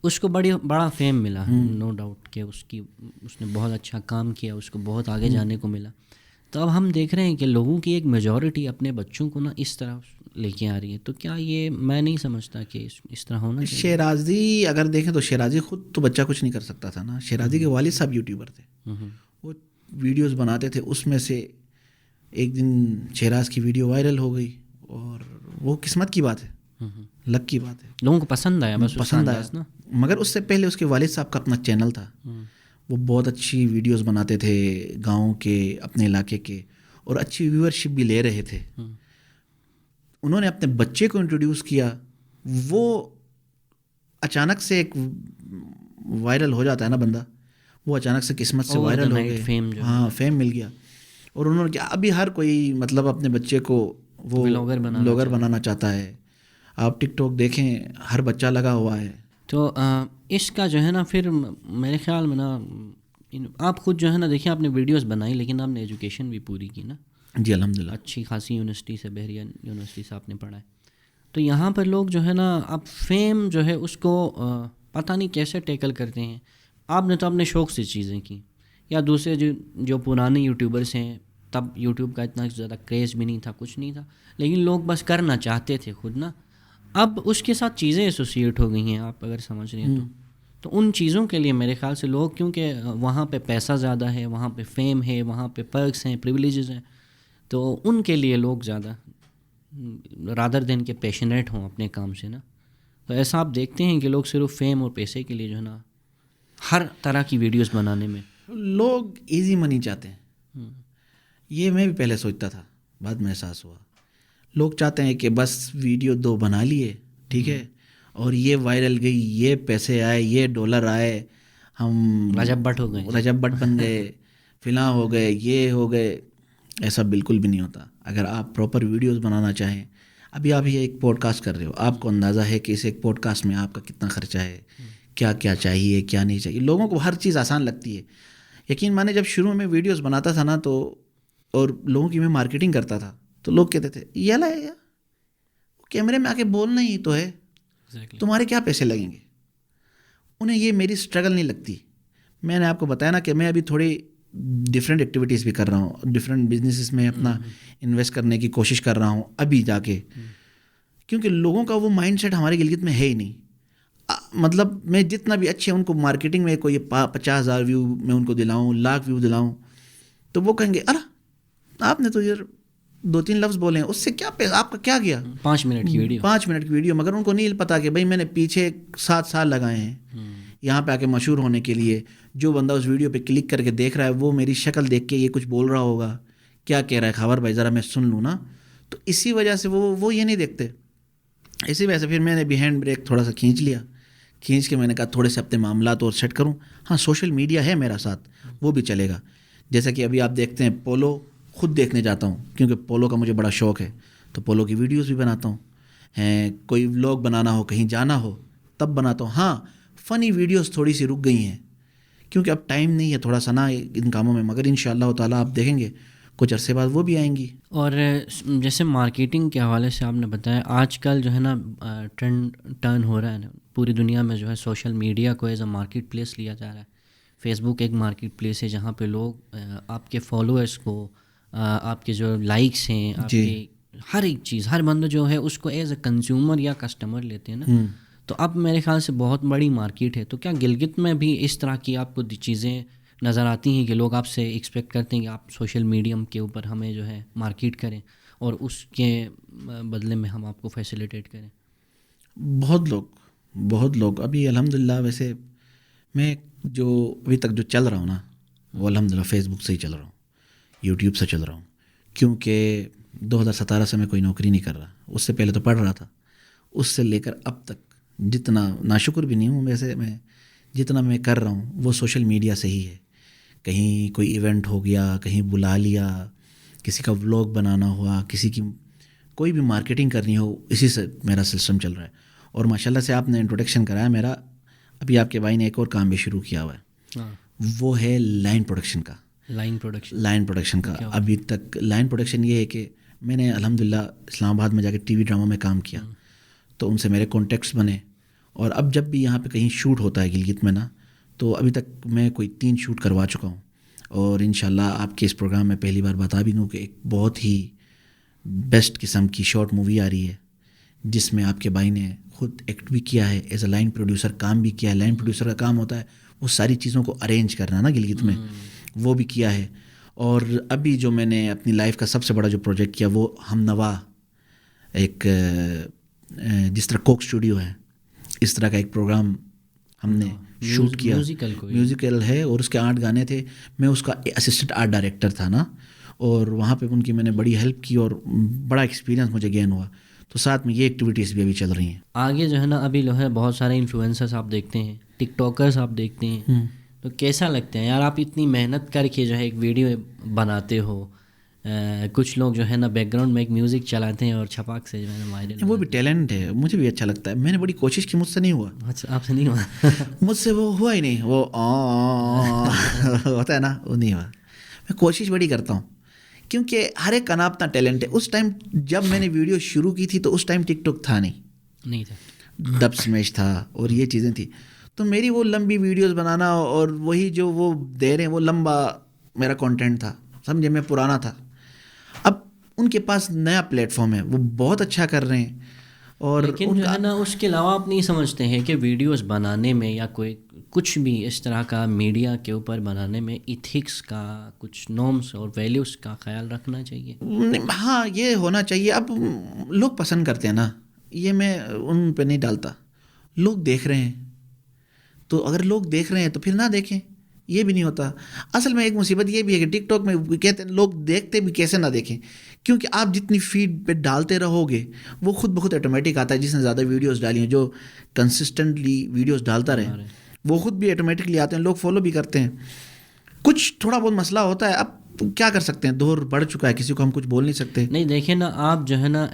اس کو بڑا فیم ملا, نو ڈاؤٹ کہ اس نے بہت اچھا کام کیا, اس کو بہت آگے جانے کو ملا. تو اب ہم دیکھ رہے ہیں کہ لوگوں کی ایک میجورٹی اپنے بچوں کو نا اس طرح لے کے آ رہی ہے. تو کیا یہ میں نہیں سمجھتا کہ اس طرح ہونا چاہیے. شیرازی اگر دیکھیں تو شیرازی خود تو بچہ کچھ نہیں کر سکتا تھا نا. شیرازی کے والد صاحب یوٹیوبر تھے, وہ ویڈیوز بناتے تھے. اس میں سے ایک دن شیراز کی ویڈیو وائرل ہو گئی, اور وہ قسمت کی بات ہے, لک کی بات ہے, لوگوں کو پسند آیا, بس پسند آیا نا. مگر اس سے پہلے اس کے والد صاحب کا اپنا چینل تھا, وہ بہت اچھی ویڈیوز بناتے تھے گاؤں کے, اپنے علاقے کے, اور اچھی ویورشپ بھی لے رہے تھے. انہوں نے اپنے بچے کو انٹروڈیوس کیا, وہ اچانک سے ایک وائرل ہو جاتا ہے نا بندہ, وہ اچانک سے قسمت سے وائرل ہو گئے. ہاں, فیم مل گیا. اور انہوں نے کیا, ابھی ہر کوئی مطلب اپنے بچے کو وہ بلاگر بنانا چاہتا ہے. آپ ٹک ٹاک دیکھیں, ہر بچہ لگا ہوا ہے. تو اس کا جو ہے نا پھر میرے خیال میں نا, آپ خود جو ہے نا دیکھیں, آپ نے ویڈیوز بنائی لیکن آپ نے ایجوکیشن بھی پوری کی نا. جی الحمدللہ, اچھی خاصی یونیورسٹی سے, بحریہ یونیورسٹی سے آپ نے پڑھا ہے. تو یہاں پر لوگ جو ہے نا اب فیم جو ہے اس کو پتہ نہیں کیسے ٹیکل کرتے ہیں. آپ نے تو اپنے شوق سے چیزیں کی, یا دوسرے جو پرانے یوٹیوبرس ہیں, تب یوٹیوب کا اتنا زیادہ کریز بھی نہیں تھا, کچھ نہیں تھا, لیکن لوگ بس کرنا چاہتے تھے خود نا. اب اس کے ساتھ چیزیں ایسوسیٹ ہو گئی ہیں, آپ اگر سمجھ رہے ہیں تو ان چیزوں کے لیے میرے خیال سے لوگ, کیونکہ وہاں پہ پیسہ زیادہ ہے, وہاں پہ فیم ہے, وہاں پہ پرکس ہیں, پریویلیجز ہیں, تو ان کے لیے لوگ زیادہ رادر دین کے پیشنیٹ ہوں اپنے کام سے نا. تو ایسا آپ دیکھتے ہیں کہ لوگ صرف فیم اور پیسے کے لیے جو ہے نا ہر طرح کی ویڈیوز بنانے میں لوگ ایزی منی چاہتے ہیں. یہ میں بھی پہلے سوچتا تھا, بعد میں احساس ہوا لوگ چاہتے ہیں کہ بس ویڈیو 2 بنا لیے, ٹھیک ہے, اور یہ وائرل گئی, یہ پیسے آئے, یہ ڈالر آئے, ہم رجب بٹ ہو گئے, رجب بٹ بن گئے, فلاں ہو گئے, یہ ہو گئے. ایسا بالکل بھی نہیں ہوتا. اگر آپ پراپر ویڈیوز بنانا چاہیں, ابھی آپ یہ ایک پوڈ کاسٹ کر رہے ہو, آپ کو اندازہ ہے کہ اس ایک پوڈ کاسٹ میں آپ کا کتنا خرچہ ہے, کیا کیا چاہیے, کیا نہیں چاہیے. لوگوں کو ہر چیز آسان لگتی ہے. یقین مانے جب شروع میں ویڈیوز بناتا تھا نا, تو اور لوگوں کی میں مارکیٹنگ کرتا تھا, تو لوگ کہتے تھے یہ لا کیمرے میں آ کے بولنا ہی تو ہے, تمہارے کیا پیسے لگیں گے. انہیں یہ میری اسٹرگل نہیں لگتی. میں نے آپ کو بتایا نا کہ میں ابھی تھوڑی ڈفرینٹ ایکٹیویٹیز بھی کر رہا ہوں, ڈفرینٹ بزنسز میں اپنا انویسٹ کرنے کی کوشش کر رہا ہوں ابھی جا کے, کیونکہ لوگوں کا وہ مائنڈ سیٹ ہمارے گلگت میں ہے ہی نہیں. مطلب میں جتنا بھی اچھے ان کو مارکیٹنگ میں کوئی 50,000 ویو میں ان کو دلاؤں, 1,00,000 ویو دلاؤں, تو وہ کہیں گے ارے آپ نے تو یار 2-3 لفظ بولے ہیں, اس سے کیا آپ کا کیا گیا, 5 منٹ کی ویڈیو, 5 منٹ کی ویڈیو. مگر ان کو نہیں پتا کہ بھائی میں نے پیچھے 7 سال لگائے ہیں یہاں پہ آ کے مشہور ہونے کے لیے. جو بندہ اس ویڈیو پہ کلک کر کے دیکھ رہا ہے, وہ میری شکل دیکھ کے یہ کچھ بول رہا ہوگا, کیا کہہ رہا ہے خبر بھائی ذرا میں سن لوں نا. تو اسی وجہ سے وہ یہ نہیں دیکھتے. اسی وجہ سے پھر میں نے بھی ہینڈ بریک تھوڑا سا کھینچ کے میں نے کہا تھوڑے سے اپنے معاملات اور سیٹ کروں. ہاں سوشل میڈیا ہے میرا ساتھ, وہ بھی چلے گا. جیسا کہ ابھی آپ دیکھتے ہیں پولو, خود دیکھنے جاتا ہوں کیونکہ پولو کا مجھے بڑا شوق ہے, تو پولو کی ویڈیوز بھی بناتا ہوں. کوئی ولاگ بنانا ہو, کہیں جانا ہو, تب بناتا ہوں. ہاں فنی ویڈیوز تھوڑی سی رک گئی ہیں کیونکہ اب ٹائم نہیں ہے تھوڑا سا نا ان کاموں میں, مگر انشاءاللہ تعالیٰ آپ دیکھیں گے کچھ عرصے بعد وہ بھی آئیں گی. اور جیسے مارکیٹنگ کے حوالے سے آپ نے بتایا, آج کل جو ہے نا ٹرینڈ ٹرن ہو رہا ہے نا پوری دنیا میں, جو ہے سوشل میڈیا کو ایز اے مارکیٹ پلیس لیا جا رہا ہے. فیس بک ایک مارکیٹ پلیس ہے جہاں پہ لوگ آپ کے فالوورس کو, آپ کے جو لائکس ہیں, آپ کے ہر ایک چیز, ہر بندہ جو ہے اس کو ایز اے کنزیومر یا کسٹمر لیتے ہیں نا. تو اب میرے خیال سے بہت بڑی مارکیٹ ہے. تو کیا گلگت میں بھی اس طرح کی آپ کو چیزیں نظر آتی ہیں کہ لوگ آپ سے ایکسپیکٹ کرتے ہیں کہ آپ سوشل میڈیم کے اوپر ہمیں جو ہے مارکیٹ کریں اور اس کے بدلے میں ہم آپ کو فیسیلیٹیٹ کریں؟ بہت لوگ ابھی الحمدللہ. ویسے میں جو ابھی تک جو چل رہا ہوں نا, وہ الحمدللہ فیس بک سے ہی چل رہا ہوں, یوٹیوب سے چل رہا ہوں, کیونکہ 2017 سے میں کوئی نوکری نہیں کر رہا. اس سے پہلے تو پڑھ رہا تھا. اس سے لے کر اب تک جتنا, ناشکر بھی نہیں ہوں ویسے میں, جتنا میں کر رہا ہوں وہ سوشل میڈیا سے ہی ہے. کہیں کوئی ایونٹ ہو گیا, کہیں بلا لیا, کسی کا ولاگ بنانا ہوا, کسی کی کوئی بھی مارکیٹنگ کرنی ہو, اسی سے میرا سسٹم چل رہا ہے. اور ماشاءاللہ سے آپ نے انٹروڈکشن کرایا میرا, ابھی آپ کے بھائی نے ایک اور کام بھی شروع کیا ہوا ہے, وہ ہے لائن پروڈکشن کا. لائن پروڈکشن کا ابھی تک لائن پروڈکشن یہ ہے کہ میں نے الحمدللہ اسلام آباد میں جا کے ٹی وی ڈرامہ میں کام کیا, تو ان سے میرے کانٹیکٹس بنے. اور اب جب بھی یہاں پہ کہیں شوٹ ہوتا ہے گلگت میں نا, تو ابھی تک میں کوئی 3 شوٹ کروا چکا ہوں. اور انشاءاللہ آپ کے اس پروگرام میں پہلی بار بتا بھی دوں کہ ایک بہت ہی بیسٹ قسم کی شارٹ مووی آ رہی ہے جس میں آپ کے بھائی نے خود ایکٹ بھی کیا ہے، ایز اے لائن پروڈیوسر کام بھی کیا ہے. لائن پروڈیوسر کا کام ہوتا ہے وہ ساری چیزوں کو ارینج کرنا نا گلگت میں، وہ بھی کیا ہے. اور ابھی جو میں نے اپنی لائف کا سب سے بڑا جو پروجیکٹ کیا وہ ہم نوا، ایک جس طرح کوک اسٹوڈیو ہے اس طرح کا ایک پروگرام ہم نے شوٹ کیا. میوزیکل ہے اور اس کے 8 گانے تھے. میں اس کا اسسٹنٹ آرٹ ڈائریکٹر تھا نا، اور وہاں پہ ان کی میں نے بڑی ہیلپ کی اور بڑا ایکسپیرینس مجھے گین ہوا. تو ساتھ میں یہ ایکٹیویٹیز بھی ابھی چل رہی ہیں. آگے جو ہے نا ابھی جو ہے بہت سارے انفلوئنسرس آپ دیکھتے ہیں، ٹک ٹاکرس آپ دیکھتے ہیں، تو کیسا لگتا ہے یار آپ اتنی محنت کر کے جو ہے ایک ویڈیو بناتے ہو، کچھ لوگ جو ہے نا بیک گراؤنڈ میں ایک میوزک چلاتے ہیں اور چھپاک سے جو ہے نا وائرل. وہ بھی ٹیلنٹ ہے، مجھے بھی اچھا لگتا ہے. میں نے بڑی کوشش کی، مجھ سے نہیں ہوا. اچھا آپ سے نہیں ہوا؟ مجھ سے وہ ہوا ہی نہیں، وہ ہوتا ہے نا، وہ نہیں ہوا. میں کوشش بڑی کرتا ہوں کیونکہ ہر ایک کا نا اپنا ٹیلنٹ ہے. اس ٹائم جب میں نے ویڈیو شروع کی تھی تو اس ٹائم ٹک ٹاک تھا نہیں تھا، ڈب سمیش تھا اور یہ چیزیں تھیں. تو میری وہ لمبی ویڈیوز بنانا اور وہی جو وہ دے رہے ہیں وہ لمبا میرا کانٹینٹ تھا، سمجھے. میں پرانا تھا. اب ان کے پاس نیا پلیٹ فارم ہے، وہ بہت اچھا کر رہے ہیں. اور لیکن جو ہے نا اس کے علاوہ آپ نہیں سمجھتے ہیں کہ ویڈیوز بنانے میں یا کوئی کچھ بھی اس طرح کا میڈیا کے اوپر بنانے میں ایتھکس کا، کچھ نارمس اور ویلیوز کا خیال رکھنا چاہیے؟ ہاں یہ ہونا چاہیے. اب لوگ پسند کرتے ہیں نا، یہ میں ان پہ نہیں ڈالتا. لوگ دیکھ رہے ہیں تو اگر لوگ دیکھ رہے ہیں تو پھر نہ دیکھیں، یہ بھی نہیں ہوتا. اصل میں ایک مصیبت یہ بھی ہے کہ ٹک ٹاک میں کہتے ہیں لوگ دیکھتے بھی کیسے نہ دیکھیں، کیونکہ آپ جتنی فیڈ پہ ڈالتے رہو گے وہ خود بخود آٹومیٹک آتا ہے. جس نے زیادہ ویڈیوز ڈالی ہیں، جو کنسسٹنٹلی ویڈیوز ڈالتا رہے، وہ خود بھی آٹومیٹکلی آتے ہیں، لوگ فالو بھی کرتے ہیں. کچھ تھوڑا بہت مسئلہ ہوتا ہے، اب کیا کر سکتے ہیں، دور بڑھ چکا ہے، کسی کو ہم کچھ بول نہیں سکتے. نہیں دیکھیں نا، آپ جو ہے نا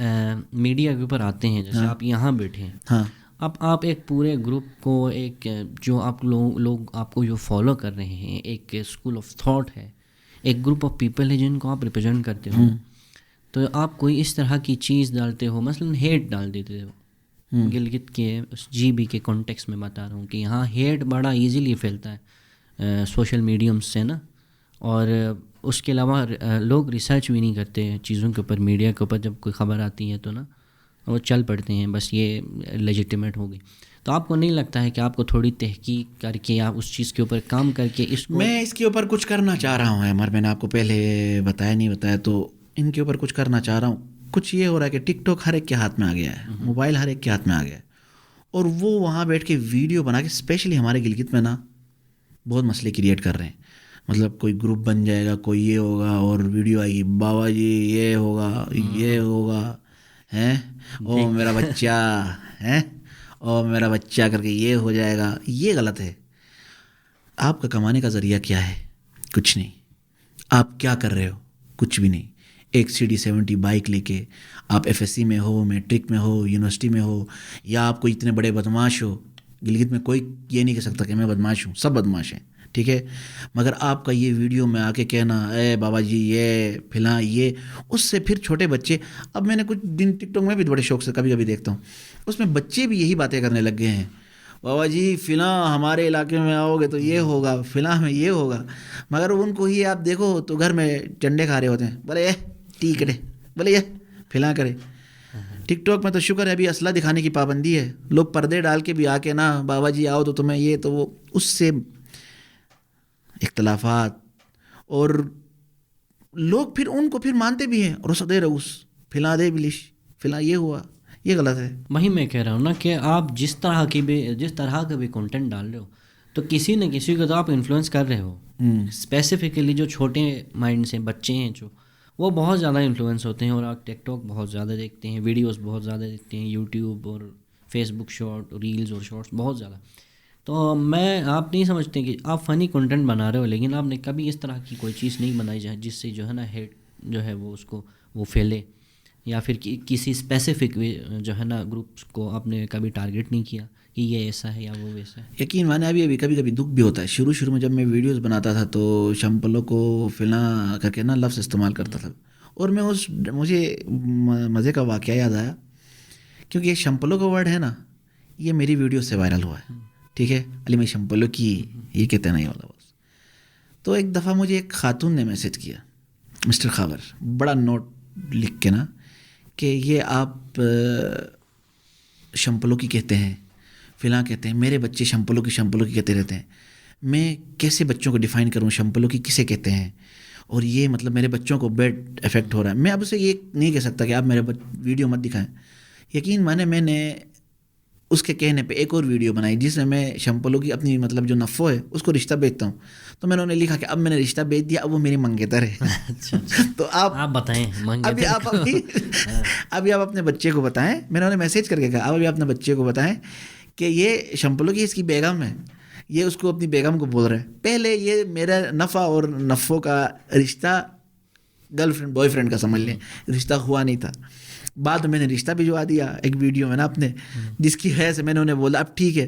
میڈیا کے اوپر آتے ہیں، جیسے آپ یہاں بیٹھے ہیں، ہاں، اب آپ ایک پورے گروپ کو، ایک جو آپ لوگ آپ کو جو فالو کر رہے ہیں، ایک اسکول آف تھاٹ ہے، ایک گروپ آف پیپل ہے جن کو آپ ریپرزینٹ کرتے ہو، تو آپ کوئی اس طرح کی چیز ڈالتے ہو، مثلاً ہیٹ ڈال دیتے ہو. گلگت کے جی بی کے کانٹیکس میں بتا رہا ہوں کہ یہاں ہیٹ بڑا ایزیلی پھیلتا ہے سوشل میڈیمس سے نا. اور اس کے علاوہ لوگ ریسرچ بھی نہیں کرتے چیزوں کے اوپر. میڈیا کے اوپر جب کوئی خبر آتی ہے تو نا وہ چل پڑتے ہیں، بس یہ لیجیٹیمیٹ ہوگی. تو آپ کو نہیں لگتا ہے کہ آپ کو تھوڑی تحقیق کر کے آپ اس چیز کے اوپر کام کر کے اس کو... میں اس کے اوپر کچھ کرنا چاہ رہا ہوں عمر. میں نے آپ کو پہلے نہیں بتایا تو ان کے اوپر کچھ کرنا چاہ رہا ہوں. کچھ یہ ہو رہا ہے کہ ٹک ٹاک ہر ایک کے ہاتھ میں آ گیا ہے، موبائل ہر ایک کے ہاتھ میں آ گیا ہے، اور وہ وہاں بیٹھ کے ویڈیو بنا کے اسپیشلی ہمارے گلگت میں نا بہت مسئلے کریٹ کر رہے ہیں. مطلب کوئی گروپ بن جائے گا، کوئی یہ ہوگا اور ویڈیو آئے گی، بابا جی یہ ہوگا، یہ ہوگا، ہیں او میرا بچہ، ہیں او میرا بچہ کر کے یہ ہو جائے گا. یہ غلط ہے. آپ کا کمانے کا ذریعہ کیا ہے؟ کچھ نہیں. آپ کیا کر رہے ہو؟ کچھ بھی نہیں. ایک CD70 بائک لے کے آپ FSC میں ہو، میٹرک میں ہو، یونیورسٹی میں ہو، یا آپ کوئی اتنے بڑے بدماش ہو. گلگت میں کوئی یہ نہیں کہہ سکتا کہ میں بدماش ہوں، سب بدماش ہیں، ٹھیک ہے. مگر آپ کا یہ ویڈیو میں آ کے کہنا اے بابا جی یہ فلاں یہ، اس سے پھر چھوٹے بچے... اب میں نے کچھ دن ٹک ٹاک میں بھی بڑے شوق سے کبھی کبھی دیکھتا ہوں، اس میں بچے بھی یہی باتیں کرنے لگ گئے ہیں. بابا جی فلاں ہمارے علاقے میں آؤ گے تو یہ ہوگا، فلاں میں یہ ہوگا. مگر ان کو ہی آپ دیکھو تو گھر میں ڈنڈے کھا رہے ہوتے ہیں، بولے یہ ٹی کرے، بولے یہ فلاں کرے. ٹک ٹاک میں تو شکر ہے ابھی اسلحہ دکھانے کی پابندی ہے. لوگ پردے ڈال کے بھی آ کے نا بابا جی آؤ تو تمہیں یہ تو وہ، اس سے اختلافات، اور لوگ پھر ان کو پھر مانتے بھی ہیں. اور دے روس فلاں دے بلش فلاں یہ ہوا، یہ غلط ہے. وہی میں کہہ رہا ہوں نا کہ آپ جس طرح کا بھی کنٹینٹ ڈال رہے ہو تو کسی نہ کسی کو تو آپ انفلوئنس کر رہے ہو. اسپیسیفکلی جو چھوٹے مائنڈس ہیں، بچے ہیں جو، وہ بہت زیادہ انفلوئنس ہوتے ہیں اور آپ ٹک ٹاک بہت زیادہ دیکھتے ہیں، ویڈیوز بہت زیادہ دیکھتے ہیں، یوٹیوب اور فیس بک شارٹ، ریلز اور شارٹس بہت زیادہ. تو آپ نہیں سمجھتے کہ آپ فنی کنٹینٹ بنا رہے ہو، لیکن آپ نے کبھی اس طرح کی کوئی چیز نہیں بنائی جائے جس سے جو ہے نا ہیٹ جو ہے وہ اس کو وہ پھیلے، یا پھر کسی اسپیسیفک جو ہے نا گروپس کو آپ نے کبھی ٹارگیٹ نہیں کیا کہ یہ ایسا ہے یا وہ ویسا ہے؟ یقین مانے ابھی کبھی کبھی دکھ بھی ہوتا ہے. شروع میں جب میں ویڈیوز بناتا تھا تو شمپلوں کو فلاں کر کے نا لفظ استعمال کرتا تھا، اور مجھے مزے کا واقعہ یاد آیا، کیونکہ یہ شمپلوں کا ورڈ ہے نا، یہ میری ویڈیو سے وائرل ہوا ہے، ٹھیک ہے. علی میں شمپلوں کی یہ کہتے نہیں والا بس. تو ایک دفعہ مجھے ایک خاتون نے میسج کیا, مسٹر خاور, بڑا نوٹ لکھ کے نا, کہ یہ آپ شمپلوں کی کہتے ہیں, فلاں کہتے ہیں, میرے بچے شمپلوں کی کہتے رہتے ہیں, میں کیسے بچوں کو ڈیفائن کروں شمپلوں کی کسے کہتے ہیں, اور یہ مطلب میرے بچوں کو بیڈ افیکٹ ہو رہا ہے. میں اب اسے یہ نہیں کہہ سکتا کہ آپ میرے ویڈیو مت دکھائیں. یقین مانے میں نے اس کے کہنے پہ ایک اور ویڈیو بنائی جس میں میں شمپلوں کی اپنی مطلب جو نفو ہے اس کو رشتہ بیچتا ہوں. تو میں نے انہیں لکھا کہ اب میں نے رشتہ بیچ دیا, اب وہ میری منگیتر ہے. تو آپ بتائیں, ابھی آپ اپنے بچے کو بتائیں. میں نے انہیں میسیج کر کے کہا ابھی اپنے بچے کو بتائیں کہ یہ شمپلوں کی اس کی بیگم ہے, یہ اس کو اپنی بیگم کو بول رہا ہے. پہلے یہ میرا نفع اور نفو کا رشتہ گرل فرینڈ بوائے فرینڈ کا سمجھ لیں, رشتہ ہوا نہیں تھا. بعد میں نے رشتہ بھجوا دیا ایک ویڈیو میں نا اپنے, جس کی وجہ سے میں نے انہیں بولا اب ٹھیک ہے.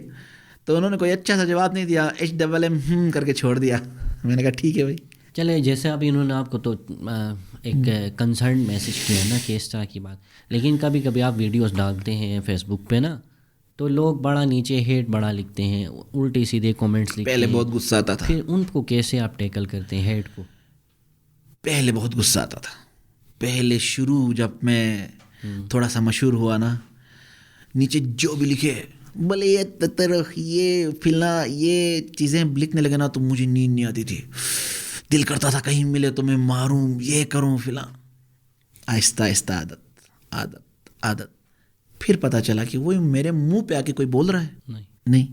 تو انہوں نے کوئی اچھا سا جواب نہیں دیا, HMM کر کے چھوڑ دیا. میں نے کہا ٹھیک ہے بھائی. چلے, جیسے ابھی انہوں نے آپ کو تو ایک کنسرن میسج کیا ہے نا کہ اس طرح کی بات, لیکن کبھی کبھی آپ ویڈیوز ڈالتے ہیں فیس بک پہ نا, تو لوگ بڑا نیچے ہیٹ بڑا لکھتے ہیں, الٹی سیدھے کومنٹس لکھتے ہیں. پہلے بہت غصہ آتا تھا. پھر ان کو کیسے آپ ٹیکل کرتے ہیں ہیٹ کو؟ پہلے بہت غصہ آتا تھا. پہلے شروع جب میں تھوڑا سا مشہور ہوا نا, نیچے جو بھی لکھے بھلے یہ تطرخ یہ فلاں یہ چیزیں لکھنے لگے نا, تو مجھے نیند نہیں آتی تھی. دل کرتا تھا کہیں ملے تو میں ماروں, یہ کروں فلاں. آہستہ آہستہ عادت. پھر پتہ چلا کہ وہ میرے منہ پہ آ کے کوئی بول رہا ہے نہیں.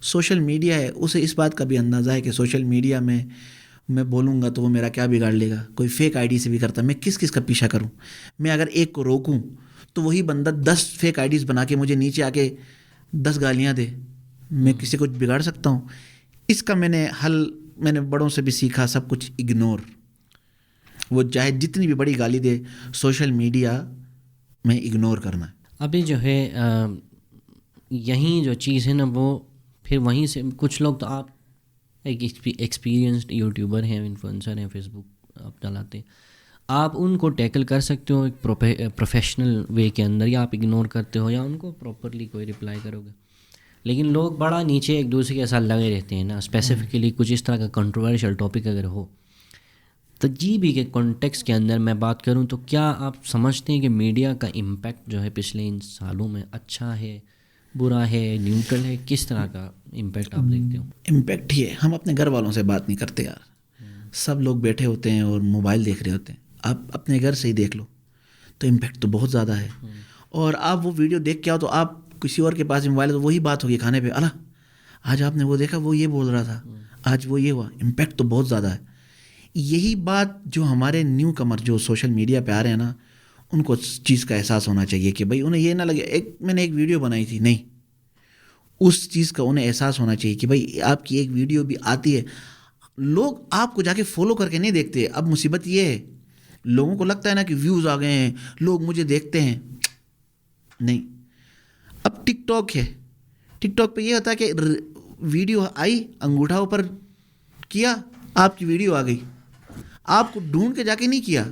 سوشل میڈیا ہے, اسے اس بات کا بھی اندازہ ہے کہ سوشل میڈیا میں بولوں گا تو وہ میرا کیا بگاڑ لے گا. کوئی فیک آئی ڈی سے بھی کرتا, میں کس کا پیچھا کروں. میں اگر ایک کو روکوں تو وہی بندہ 10 فیک آئی ڈیز بنا کے مجھے نیچے آ کے 10 گالیاں دے. میں کسی کو بگاڑ سکتا ہوں؟ اس کا میں نے بڑوں سے بھی سیکھا, سب کچھ اگنور. وہ چاہے جتنی بھی بڑی گالی دے, سوشل میڈیا میں اگنور کرنا ہے. ابھی جو ہے یہیں جو چیز ہے نا, وہ پھر وہیں سے کچھ لوگ, تو آپ ایک ایکسپیرینسڈ یوٹیوبر ہیں, انفلوئنسر ہیں, فیس بک آپ چلاتے ہیں, آپ ان کو ٹیکل کر سکتے ہو ایک پروفیشنل وے کے اندر, یا آپ اگنور کرتے ہو یا ان کو پراپرلی کوئی رپلائی کرو گے. لیکن لوگ بڑا نیچے ایک دوسرے کے ساتھ لگے رہتے ہیں نا, اسپیسیفکلی کچھ اس طرح کا کنٹروورشل ٹاپک اگر ہو. تو جی بی کے کانٹیکس کے اندر میں بات کروں تو کیا آپ سمجھتے ہیں کہ میڈیا کا امپیکٹ جو ہے پچھلے ان سالوں میں اچھا ہے, برا ہے, نیوٹرل ہے, کس طرح کا امپیکٹ آپ دیکھتے ہو؟ امپیکٹ ہی ہے. ہم اپنے گھر والوں سے بات نہیں کرتے یار, سب لوگ بیٹھے ہوتے ہیں اور موبائل دیکھ رہے ہوتے ہیں. آپ اپنے گھر سے ہی دیکھ لو تو امپیکٹ تو بہت زیادہ ہے. اور آپ وہ ویڈیو دیکھ کے آؤ تو آپ کسی اور کے پاس موبائل ہے تو وہی بات ہوگی کھانے پہ, اللہ آج آپ نے وہ دیکھا, وہ یہ بول رہا تھا, آج وہ یہ ہوا. امپیکٹ تو بہت زیادہ ہے. یہی بات جو ہمارے نیو کمر جو سوشل میڈیا پہ آ رہے ہیں نا, ان کو اس چیز کا احساس ہونا چاہیے کہ بھائی انہیں یہ نہ لگے میں نے ایک ویڈیو بنائی تھی, نہیں, اس چیز کا انہیں احساس ہونا چاہیے کہ بھائی آپ کی ایک ویڈیو بھی آتی ہے. لوگ آپ کو جا کے فالو کر کے نہیں دیکھتے. اب مصیبت یہ ہے, لوگوں کو لگتا ہے نا کہ ویوز آ گئے ہیں, لوگ مجھے دیکھتے ہیں. نہیں, اب ٹک ٹاک ہے, ٹک ٹاک پہ یہ ہوتا ہے کہ ویڈیو آئی, انگوٹھا اوپر کیا, آپ کی ویڈیو آ گئی. آپ کو ڈھونڈ کے جا کے نہیں کیا,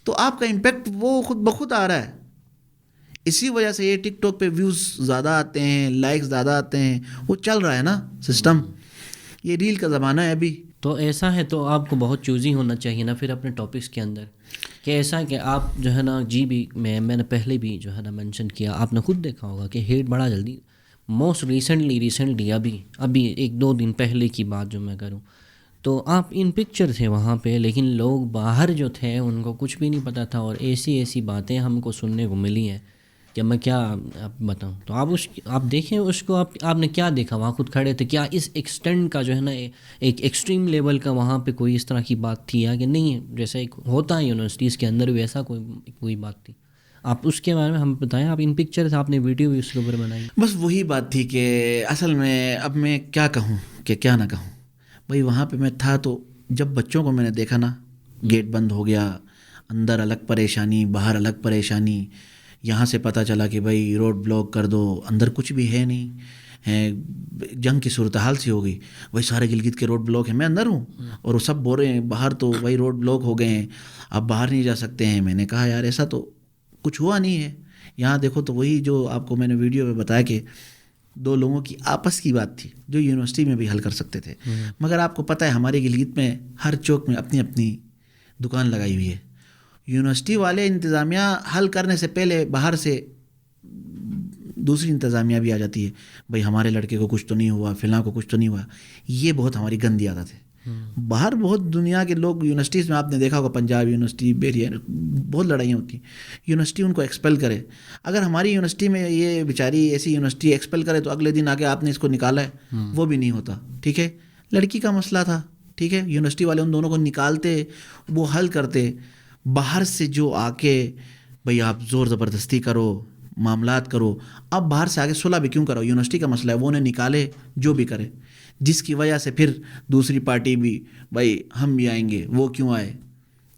تو آپ کا امپیکٹ وہ خود بخود آ رہا ہے. اسی وجہ سے یہ ٹک ٹاک پہ ویوز زیادہ آتے ہیں, لائکس زیادہ آتے ہیں, وہ چل رہا ہے نا سسٹم. یہ ریل کا زمانہ ہے ابھی. تو ایسا ہے تو آپ کو بہت چوزی ہونا چاہیے نا پھر اپنے ٹاپکس کے اندر, کہ ایسا ہے کہ آپ جو ہے نا جی بھی میں نے پہلے بھی جو ہے نا مینشن کیا, آپ نے خود دیکھا ہوگا کہ ہیٹ بڑا جلدی, موسٹ ریسنٹلی ابھی 1-2 دن پہلے کی بات جو میں کروں, تو آپ ان پکچر تھے وہاں پہ, لیکن لوگ باہر جو تھے ان کو کچھ بھی نہیں پتہ تھا, اور ایسی باتیں ہم کو سننے کو ملی ہیں کہ میں کیا بتاؤں. تو آپ دیکھیں اس کو, آپ نے کیا دیکھا وہاں, خود کھڑے تھے, کیا اس ایکسٹینڈ کا جو ہے نا ایک ایکسٹریم لیول کا وہاں پہ کوئی اس طرح کی بات تھی یا کہ نہیں, جیسا ایک ہوتا ہے یونیورسٹیز کے اندر بھی ایسا کوئی بات تھی؟ آپ اس کے بارے میں ہم بتائیں. آپ ان پکچر آپ نے ویڈیو بھی اس کے اوپر بنائی. بس وہی بات تھی کہ اصل میں اب میں کیا کہوں کہ کیا نہ کہوں. بھائی وہاں پہ میں تھا تو جب بچوں کو میں نے دیکھا نا, گیٹ بند ہو گیا, اندر الگ پریشانی, باہر الگ پریشانی. یہاں سے پتہ چلا کہ بھائی روڈ بلاک کر دو, اندر کچھ بھی ہے نہیں ہے, جنگ کی صورتحال سی ہو گئی. بھائی سارے گلگت کے روڈ بلاک ہیں, میں اندر ہوں اور وہ سب بول رہے ہیں باہر تو بھائی روڈ بلاک ہو گئے ہیں, آپ باہر نہیں جا سکتے ہیں. میں نے کہا یار ایسا تو کچھ ہوا نہیں ہے, یہاں دیکھو تو وہی جو آپ کو میں نے ویڈیو میں بتایا کہ دو لوگوں کی آپس کی بات تھی جو یونیورسٹی میں بھی حل کر سکتے تھے. مگر آپ کو پتہ ہے ہمارے گلگت میں ہر چوک میں اپنی اپنی دکان لگائی ہوئی ہے. یونیورسٹی والے انتظامیہ حل کرنے سے پہلے باہر سے دوسری انتظامیہ بھی آ جاتی ہے, بھائی ہمارے لڑکے کو کچھ تو نہیں ہوا, فلاں کو کچھ تو نہیں ہوا. یہ بہت ہماری گندی عادت ہے. باہر بہت دنیا کے لوگ یونیورسٹیز میں آپ نے دیکھا ہوگا, پنجاب یونیورسٹی, بیریا, بہت لڑائیاں ہوتی ہیں. یونیورسٹی ان کو ایکسپیل کرے. اگر ہماری یونیورسٹی میں یہ بیچاری ایسی یونیورسٹی ایکسپیل کرے تو اگلے دن آ کے آپ نے اس کو نکالا ہے, وہ بھی نہیں ہوتا. ٹھیک ہے, لڑکی کا مسئلہ تھا, ٹھیک ہے, یونیورسٹی والے ان دونوں کو نکالتے, وہ حل کرتے. باہر سے جو آ کے بھئی آپ زور زبردستی کرو, معاملات کرو, اب باہر سے آگے صلح بھی کیوں کرو؟ یونیورسٹی کا مسئلہ ہے, وہ انہیں نکالے, جو بھی کرے, جس کی وجہ سے پھر دوسری پارٹی بھی بھائی ہم بھی آئیں گے, وہ کیوں آئے.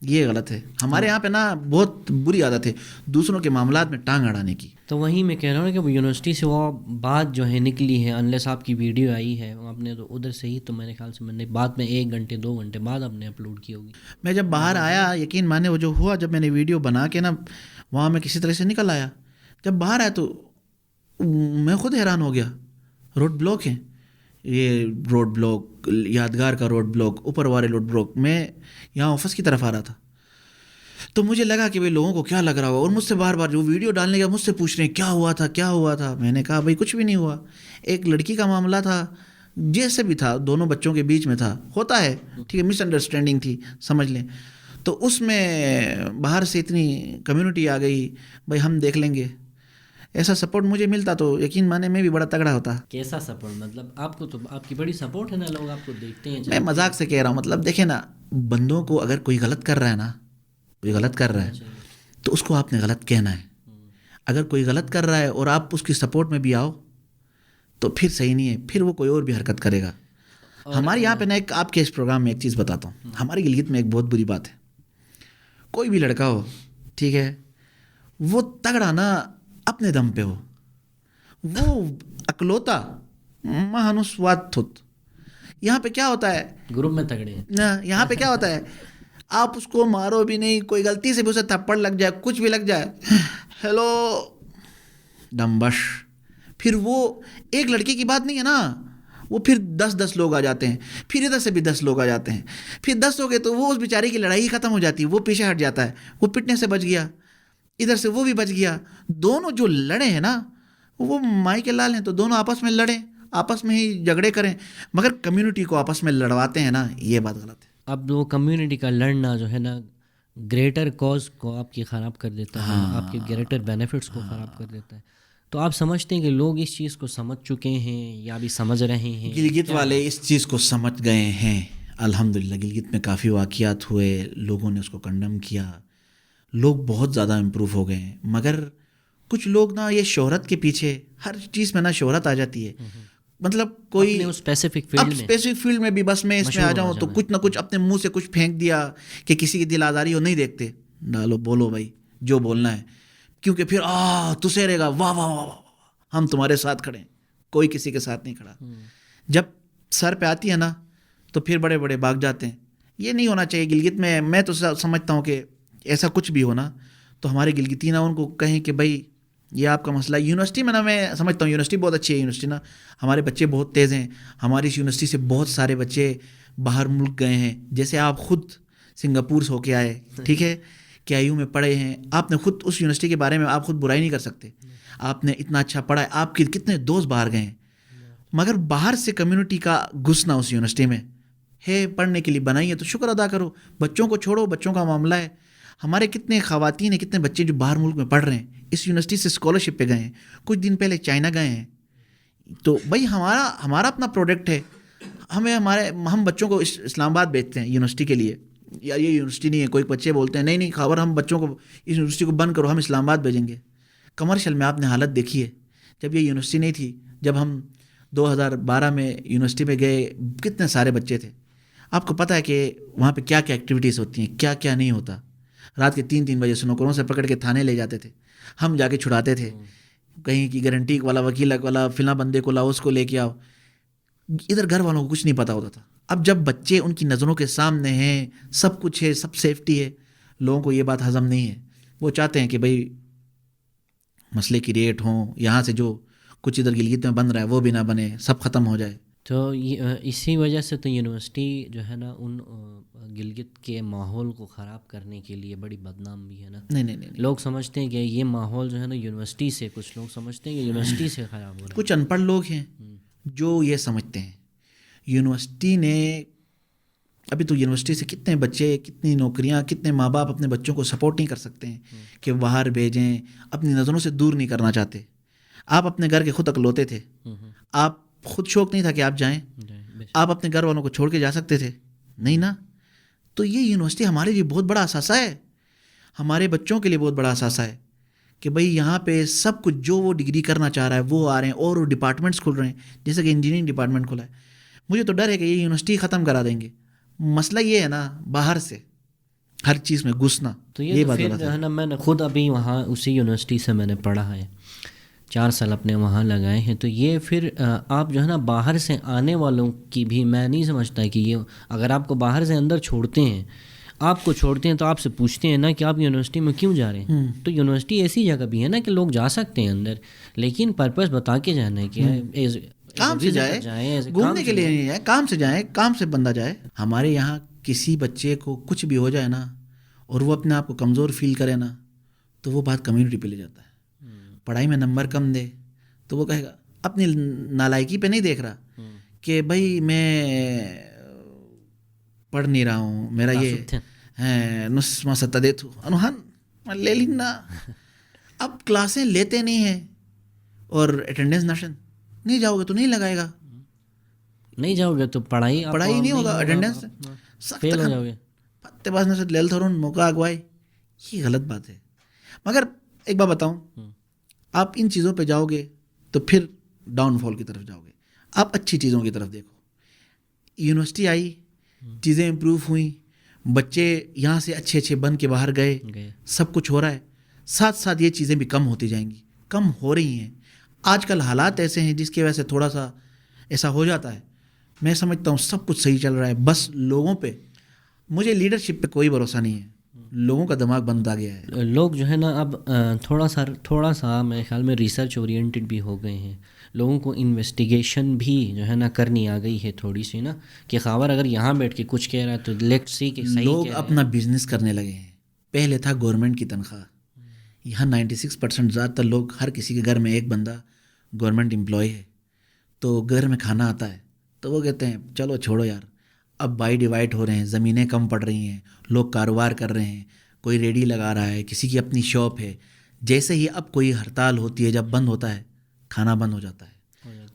یہ غلط ہے. ہمارے یہاں پہ نا بہت بری عادت ہے دوسروں کے معاملات میں ٹانگ اڑانے کی. تو وہیں میں کہہ رہا ہوں کہ وہ یونیورسٹی سے وہ بات جو ہے نکلی ہے, انلیس آپ کی ویڈیو آئی ہے آپ نے تو ادھر سے ہی, تو میرے خیال سے میں نے بعد میں 1 گھنٹے 2 گھنٹے بعد آپ نے اپلوڈ کی ہوگی. میں جب باہر آیا, یقین مانے وہ جو ہوا, جب میں نے ویڈیو بنا کے نا وہاں میں کسی طرح سے نکل آیا, جب باہر آیا تو میں خود حیران ہو گیا. روڈ بلاک ہیں, یہ روڈ بلاک, یادگار کا روڈ بلاک, اوپر والے روڈ بلاک. میں یہاں آفس کی طرف آ رہا تھا تو مجھے لگا کہ بھائی لوگوں کو کیا لگ رہا ہوا, اور مجھ سے بار بار جو ویڈیو ڈالنے کا مجھ سے پوچھ رہے ہیں کیا ہوا تھا کیا ہوا تھا. میں نے کہا بھائی کچھ بھی نہیں ہوا, ایک لڑکی کا معاملہ تھا, جیسے بھی تھا, دونوں بچوں کے بیچ میں تھا, ہوتا ہے, ٹھیک ہے, مس انڈرسٹینڈنگ تھی, سمجھ لیں. تو اس میں باہر سے اتنی کمیونٹی آ گئی, بھائی ہم دیکھ لیں گے. ایسا سپورٹ مجھے ملتا تو یقین مانے میں بھی بڑا تگڑا ہوتا. کیسا سپورٹ؟ مطلب آپ کو تو آپ کی بڑی سپورٹ ہے نا, لوگ آپ کو دیکھتے ہیں. میں مذاق سے کہہ رہا ہوں, مطلب دیکھیں نا, بندوں کو اگر کوئی غلط کر رہا ہے نا, کوئی غلط کر رہا ہے تو اس کو آپ نے غلط کہنا ہے. اگر کوئی غلط کر رہا ہے اور آپ اس کی سپورٹ میں بھی آؤ تو پھر صحیح نہیں ہے, پھر وہ کوئی اور بھی حرکت کرے گا. ہمارے یہاں پہ نا ایک آپ کے اس پروگرام میں ایک چیز بتاتا ہوں, ہماری گلگت میں ایک بہت بری بات ہے. کوئی بھی لڑکا ہو, ٹھیک ہے, وہ تگڑا نا اپنے دم پہ ہو, وہ اکلوتا مہانس وات تھت. یہاں پہ کیا ہوتا ہے, گروپ میں تگڑے ہیں نا, یہاں پہ کیا ہوتا ہے, آپ اس کو مارو بھی نہیں, کوئی غلطی سے بھی اسے تھپڑ لگ جائے, کچھ بھی لگ جائے, ہیلو ڈمبش. پھر وہ ایک لڑکی کی بات نہیں ہے نا, وہ پھر 10 لوگ آ جاتے ہیں, پھر ادھر سے بھی 10 لوگ آ جاتے ہیں, پھر 10 ہو گئے تو وہ اس بیچاری کی لڑائی ختم ہو جاتی ہے, وہ پیچھے ہٹ جاتا ہے, وہ پٹنے سے بچ گیا, ادھر سے وہ بھی بچ گیا. دونوں جو لڑے ہیں نا وہ مائی کے لال ہیں, تو دونوں آپس میں لڑیں, آپس میں ہی جھگڑے کریں, مگر کمیونٹی کو آپس میں لڑواتے ہیں نا, یہ بات غلط ہے. اب وہ کمیونٹی کا لڑنا جو ہے نا گریٹر کاز کو آپ کی خراب کر دیتا ہے, آپ کے گریٹر بینیفٹس کو خراب کر دیتا ہے. تو آپ سمجھتے ہیں کہ لوگ اس چیز کو سمجھ چکے ہیں یا بھی سمجھ رہے ہیں؟ گلگت والے اس چیز کو سمجھ گئے ہیں الحمدللہ. گلگت میں کافی واقعات ہوئے, لوگوں نے اس کو کنڈم کیا, لوگ بہت زیادہ امپروو ہو گئے ہیں. مگر کچھ لوگ نا یہ شہرت کے پیچھے, ہر چیز میں نا شہرت آ جاتی ہے, مطلب کوئی اسپیسیفک فیلڈ میں بھی بس میں اس میں آ جاؤں تو کچھ نہ کچھ اپنے منہ سے کچھ پھینک دیا کہ کسی کی دل آزاری ہو, نہیں دیکھتے, ڈالو بولو بھائی جو بولنا ہے, کیونکہ پھر تسے رہے گا, واہ واہ واہ ہم تمہارے ساتھ کھڑے ہیں, کوئی کسی کے ساتھ نہیں کھڑا. جب سر پہ آتی ہے نا تو پھر بڑے بڑے بھاگ جاتے ہیں. یہ نہیں ہونا چاہیے گلگت میں. میں تو سمجھتا ہوں کہ ایسا کچھ بھی ہونا تو ہمارے گلگتی نا ان کو کہیں کہ بھائی یہ آپ کا مسئلہ. یونیورسٹی میں نا میں سمجھتا ہوں یونیورسٹی بہت اچھی ہے, یونیورسٹی نا ہمارے بچے بہت تیز ہیں. ہماری اس یونیورسٹی سے بہت سارے بچے باہر ملک گئے ہیں, جیسے آپ خود سنگاپور سے ہو کے آئے, ٹھیک ہے, کے آئی یو میں پڑھے ہیں. آپ نے خود اس یونیورسٹی کے بارے میں آپ خود برائی نہیں کر سکتے, آپ نے اتنا اچھا پڑھا ہے, آپ کے کتنے دوست باہر گئے ہیں. مگر باہر سے کمیونٹی کا گھسنا اس یونیورسٹی میں ہے, پڑھنے کے لیے بنائی ہے تو شکر ادا کرو. بچوں کو چھوڑو, بچوں کا معاملہ ہے. ہمارے کتنے خواتین ہیں, کتنے بچے جو باہر ملک میں پڑھ رہے ہیں, اس یونیورسٹی سے اسکالرشپ پہ گئے ہیں, کچھ دن پہلے چائنا گئے ہیں. تو بھائی ہمارا اپنا پروڈکٹ ہے, ہم بچوں کو اسلام آباد بھیجتے ہیں یونیورسٹی کے لیے. یا یہ یونیورسٹی نہیں ہے, کوئی بچے بولتے ہیں نہیں خبر ہم بچوں کو اس یونیورسٹی کو بند کرو, ہم اسلام آباد بھیجیں گے. کمرشل میں آپ نے حالت دیکھی ہے, جب یہ یونیورسٹی نہیں تھی, جب ہم 2012 میں یونیورسٹی میں گئے, کتنے سارے بچے تھے. آپ کو پتہ ہے کہ وہاں پہ کیا کیا ایکٹیویٹیز ہوتی ہیں, کیا کیا نہیں ہوتا. رات کے 3 بجے سنوکروں سے پکڑ کے تھانے لے جاتے تھے, ہم جا کے چھڑاتے تھے. کہیں کی گارنٹی والا, وکیل والا, فلاں بندے کو لاؤ, اس کو لے کے آؤ. ادھر گھر والوں کو کچھ نہیں پتہ ہوتا تھا. اب جب بچے ان کی نظروں کے سامنے ہیں, سب کچھ ہے, سب سیفٹی ہے, لوگوں کو یہ بات ہضم نہیں ہے. وہ چاہتے ہیں کہ بھائی مسئلے کی ریٹ ہوں, یہاں سے جو کچھ ادھر گلگت میں بن رہا ہے وہ بھی نہ بنے, سب ختم ہو جائے. تو اسی وجہ سے تو یونیورسٹی جو ہے نا ان گلگت کے ماحول کو خراب کرنے کے لیے بڑی بدنام بھی ہے نا. نہیں, لوگ سمجھتے ہیں کہ یہ ماحول جو ہے نا یونیورسٹی سے, کچھ لوگ سمجھتے ہیں کہ یونیورسٹی سے خراب ہو رہا ہے. کچھ ان پڑھ لوگ ہیں جو یہ سمجھتے ہیں یونیورسٹی نے, ابھی تو یونیورسٹی سے کتنے بچے, کتنی نوکریاں, کتنے ماں باپ اپنے بچوں کو سپورٹ نہیں کر سکتے ہیں کہ باہر بھیجیں, اپنی نظروں سے دور نہیں کرنا چاہتے. آپ اپنے گھر کے خود اکلوتے تھے, آپ خود شوق نہیں تھا کہ آپ جائیں, آپ اپنے گھر والوں کو چھوڑ کے جا سکتے تھے نہیں نا. تو یہ یونیورسٹی ہمارے لیے بہت بڑا اثاثہ ہے, ہمارے بچوں کے لیے بہت بڑا اثاثہ ہے کہ بھئی یہاں پہ سب کچھ جو وہ ڈگری کرنا چاہ رہا ہے وہ آ رہے ہیں, اور ڈپارٹمنٹس کھل رہے ہیں, جیسے کہ انجینئرنگ ڈپارٹمنٹ کھلا ہے. مجھے تو ڈر ہے کہ یہ یونیورسٹی ختم کرا دیں گے. مسئلہ یہ ہے نا باہر سے ہر چیز میں گھسنا. تو یہ بات جو ہے نا, میں نے خود ابھی وہاں اسی یونیورسٹی سے میں نے پڑھا ہے, 4 سال اپنے وہاں لگائے ہیں. تو یہ پھر آپ جو ہے نا باہر سے آنے والوں کی بھی, میں نہیں سمجھتا کہ یہ اگر آپ کو باہر سے اندر چھوڑتے ہیں, آپ کو چھوڑتے ہیں تو آپ سے پوچھتے ہیں نا کہ آپ یونیورسٹی میں کیوں جا رہے ہیں. تو یونیورسٹی ایسی جگہ بھی ہے نا کہ لوگ جا سکتے ہیں اندر, لیکن پرپس بتا کے جانا ہے کہ کام سے جائے, گھومنے کے لیے نہیں جائے, کام سے جائیں, کام سے بندہ جائے. ہمارے یہاں کسی بچے کو کچھ بھی ہو جائے نا اور وہ اپنے آپ کو کمزور فیل کرے نا, تو وہ بات کمیونٹی پہ لے جاتا ہے. پڑھائی میں نمبر کم دے تو وہ کہے گا, اپنی نالائکی پہ نہیں دیکھ رہا کہ بھائی میں پڑھ نہیں رہا ہوں, میرا یہ ہے نسما ستدیتو انوہن لے لینا. اب کلاسیں لیتے نہیں ہیں اور اٹینڈنس نشن, نہیں جاؤ گے تو نہیں لگائے گا, نہیں جاؤ گے تو پڑھائی نہیں ہوگا, اٹینڈنس فیل ہو جاؤ گے. پتے باز نہ لیل تھرون موقع اگوائی, یہ غلط بات ہے. مگر ایک بات بتاؤں, آپ ان چیزوں پہ جاؤ گے تو پھر ڈاؤن فال کی طرف جاؤ گے. آپ اچھی چیزوں کی طرف دیکھو. یونیورسٹی آئی, چیزیں امپروو ہوئیں, بچے یہاں سے اچھے اچھے بن کے باہر گئے, سب کچھ ہو رہا ہے. ساتھ ساتھ یہ چیزیں بھی کم ہوتی جائیں گی, کم ہو رہی ہیں. آج کل حالات ایسے ہیں جس کی وجہ سے تھوڑا سا ایسا ہو جاتا ہے. میں سمجھتا ہوں سب کچھ صحیح چل رہا ہے, بس لوگوں پہ, مجھے لیڈرشپ پہ کوئی بھروسہ نہیں ہے. لوگوں کا دماغ بند آ گیا ہے. لوگ جو ہے نا اب تھوڑا سا میرے خیال میں ریسرچ اورینٹڈ بھی ہو گئے ہیں. لوگوں کو انویسٹیگیشن بھی جو ہے نا کرنی آ گئی ہے تھوڑی سی نا, کہ خاور اگر یہاں بیٹھ کے کچھ کہہ رہا ہے تو لیٹس سی کہ صحیح. لوگ اپنا بزنس کرنے لگے ہیں. پہلے تھا گورنمنٹ کی تنخواہ, یہاں 96% زیادہ تر لوگ, ہر کسی کے گھر میں ایک بندہ گورنمنٹ امپلائی ہے, تو گھر میں کھانا آتا ہے تو وہ کہتے ہیں چلو چھوڑو یار, اب بائی ڈیوائڈ ہو رہے ہیں, زمینیں کم پڑ رہی ہیں, لوگ کاروبار کر رہے ہیں, کوئی ریڈی لگا رہا ہے, کسی کی اپنی شاپ ہے. جیسے ہی اب کوئی ہڑتال ہوتی ہے, جب بند ہوتا ہے, کھانا بند ہو جاتا ہے.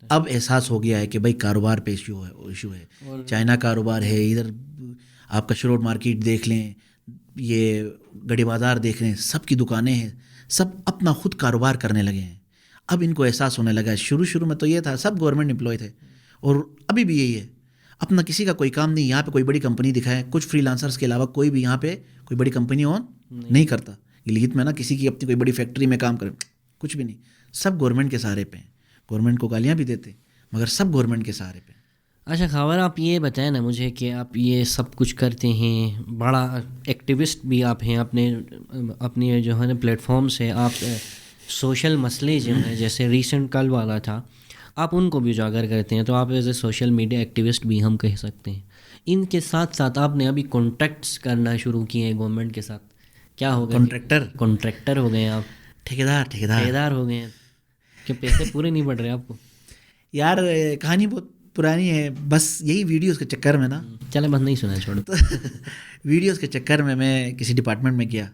اب احساس ہو گیا ہے کہ بھائی کاروبار پہ ایشو ہے. چائنا کاروبار ہے, ادھر آپ کشر روڈ مارکیٹ دیکھ لیں, یہ گڑی بازار دیکھ لیں, سب کی دکانیں ہیں, سب اپنا خود کاروبار کرنے لگے ہیں. اب ان کو احساس ہونے لگا ہے. شروع میں تو یہ تھا سب گورنمنٹ امپلائی تھے, اور ابھی بھی یہی ہے, اپنا کسی کا کوئی کام نہیں. یہاں پہ کوئی بڑی کمپنی دکھائے, کچھ فری لانسرز کے علاوہ کوئی بھی یہاں پہ کوئی بڑی کمپنی آن نہیں کرتا. گلگت میں نا کسی کی اپنی کوئی بڑی فیکٹری میں کام کرے, کچھ بھی نہیں. سب گورنمنٹ کے سہارے پہ ہیں. گورنمنٹ کو گالیاں بھی دیتے مگر سب گورنمنٹ کے سہارے پہ. اچھا خاور, آپ یہ بتائیں نا مجھے کہ آپ یہ سب کچھ کرتے ہیں, بڑا ایکٹیوسٹ بھی آپ ہیں, اپنے جو ہے نا پلیٹ فارم سے آپ سوشل مسئلے جو ہیں, جیسے ریسنٹ کل والا تھا, آپ ان کو بھی اجاگر کرتے ہیں. تو آپ as a social media activist بھی ہم کہہ سکتے ہیں. ان کے ساتھ ساتھ آپ نے ابھی کانٹیکٹس کرنا شروع کیے ہیں گورنمنٹ کے ساتھ. کیا ہو گیا, کانٹریکٹر ہو گئے ہیں آپ, ٹھیکیدار ہو گئے ہیں کہ پیسے پورے نہیں پڑ رہے آپ کو. یار کہانی بہت پرانی ہے, بس یہی ویڈیوز کے چکر میں نا, چلے بس نہیں سنا چھوڑو. ویڈیوز کے چکر میں کسی ڈپارٹمنٹ میں گیا,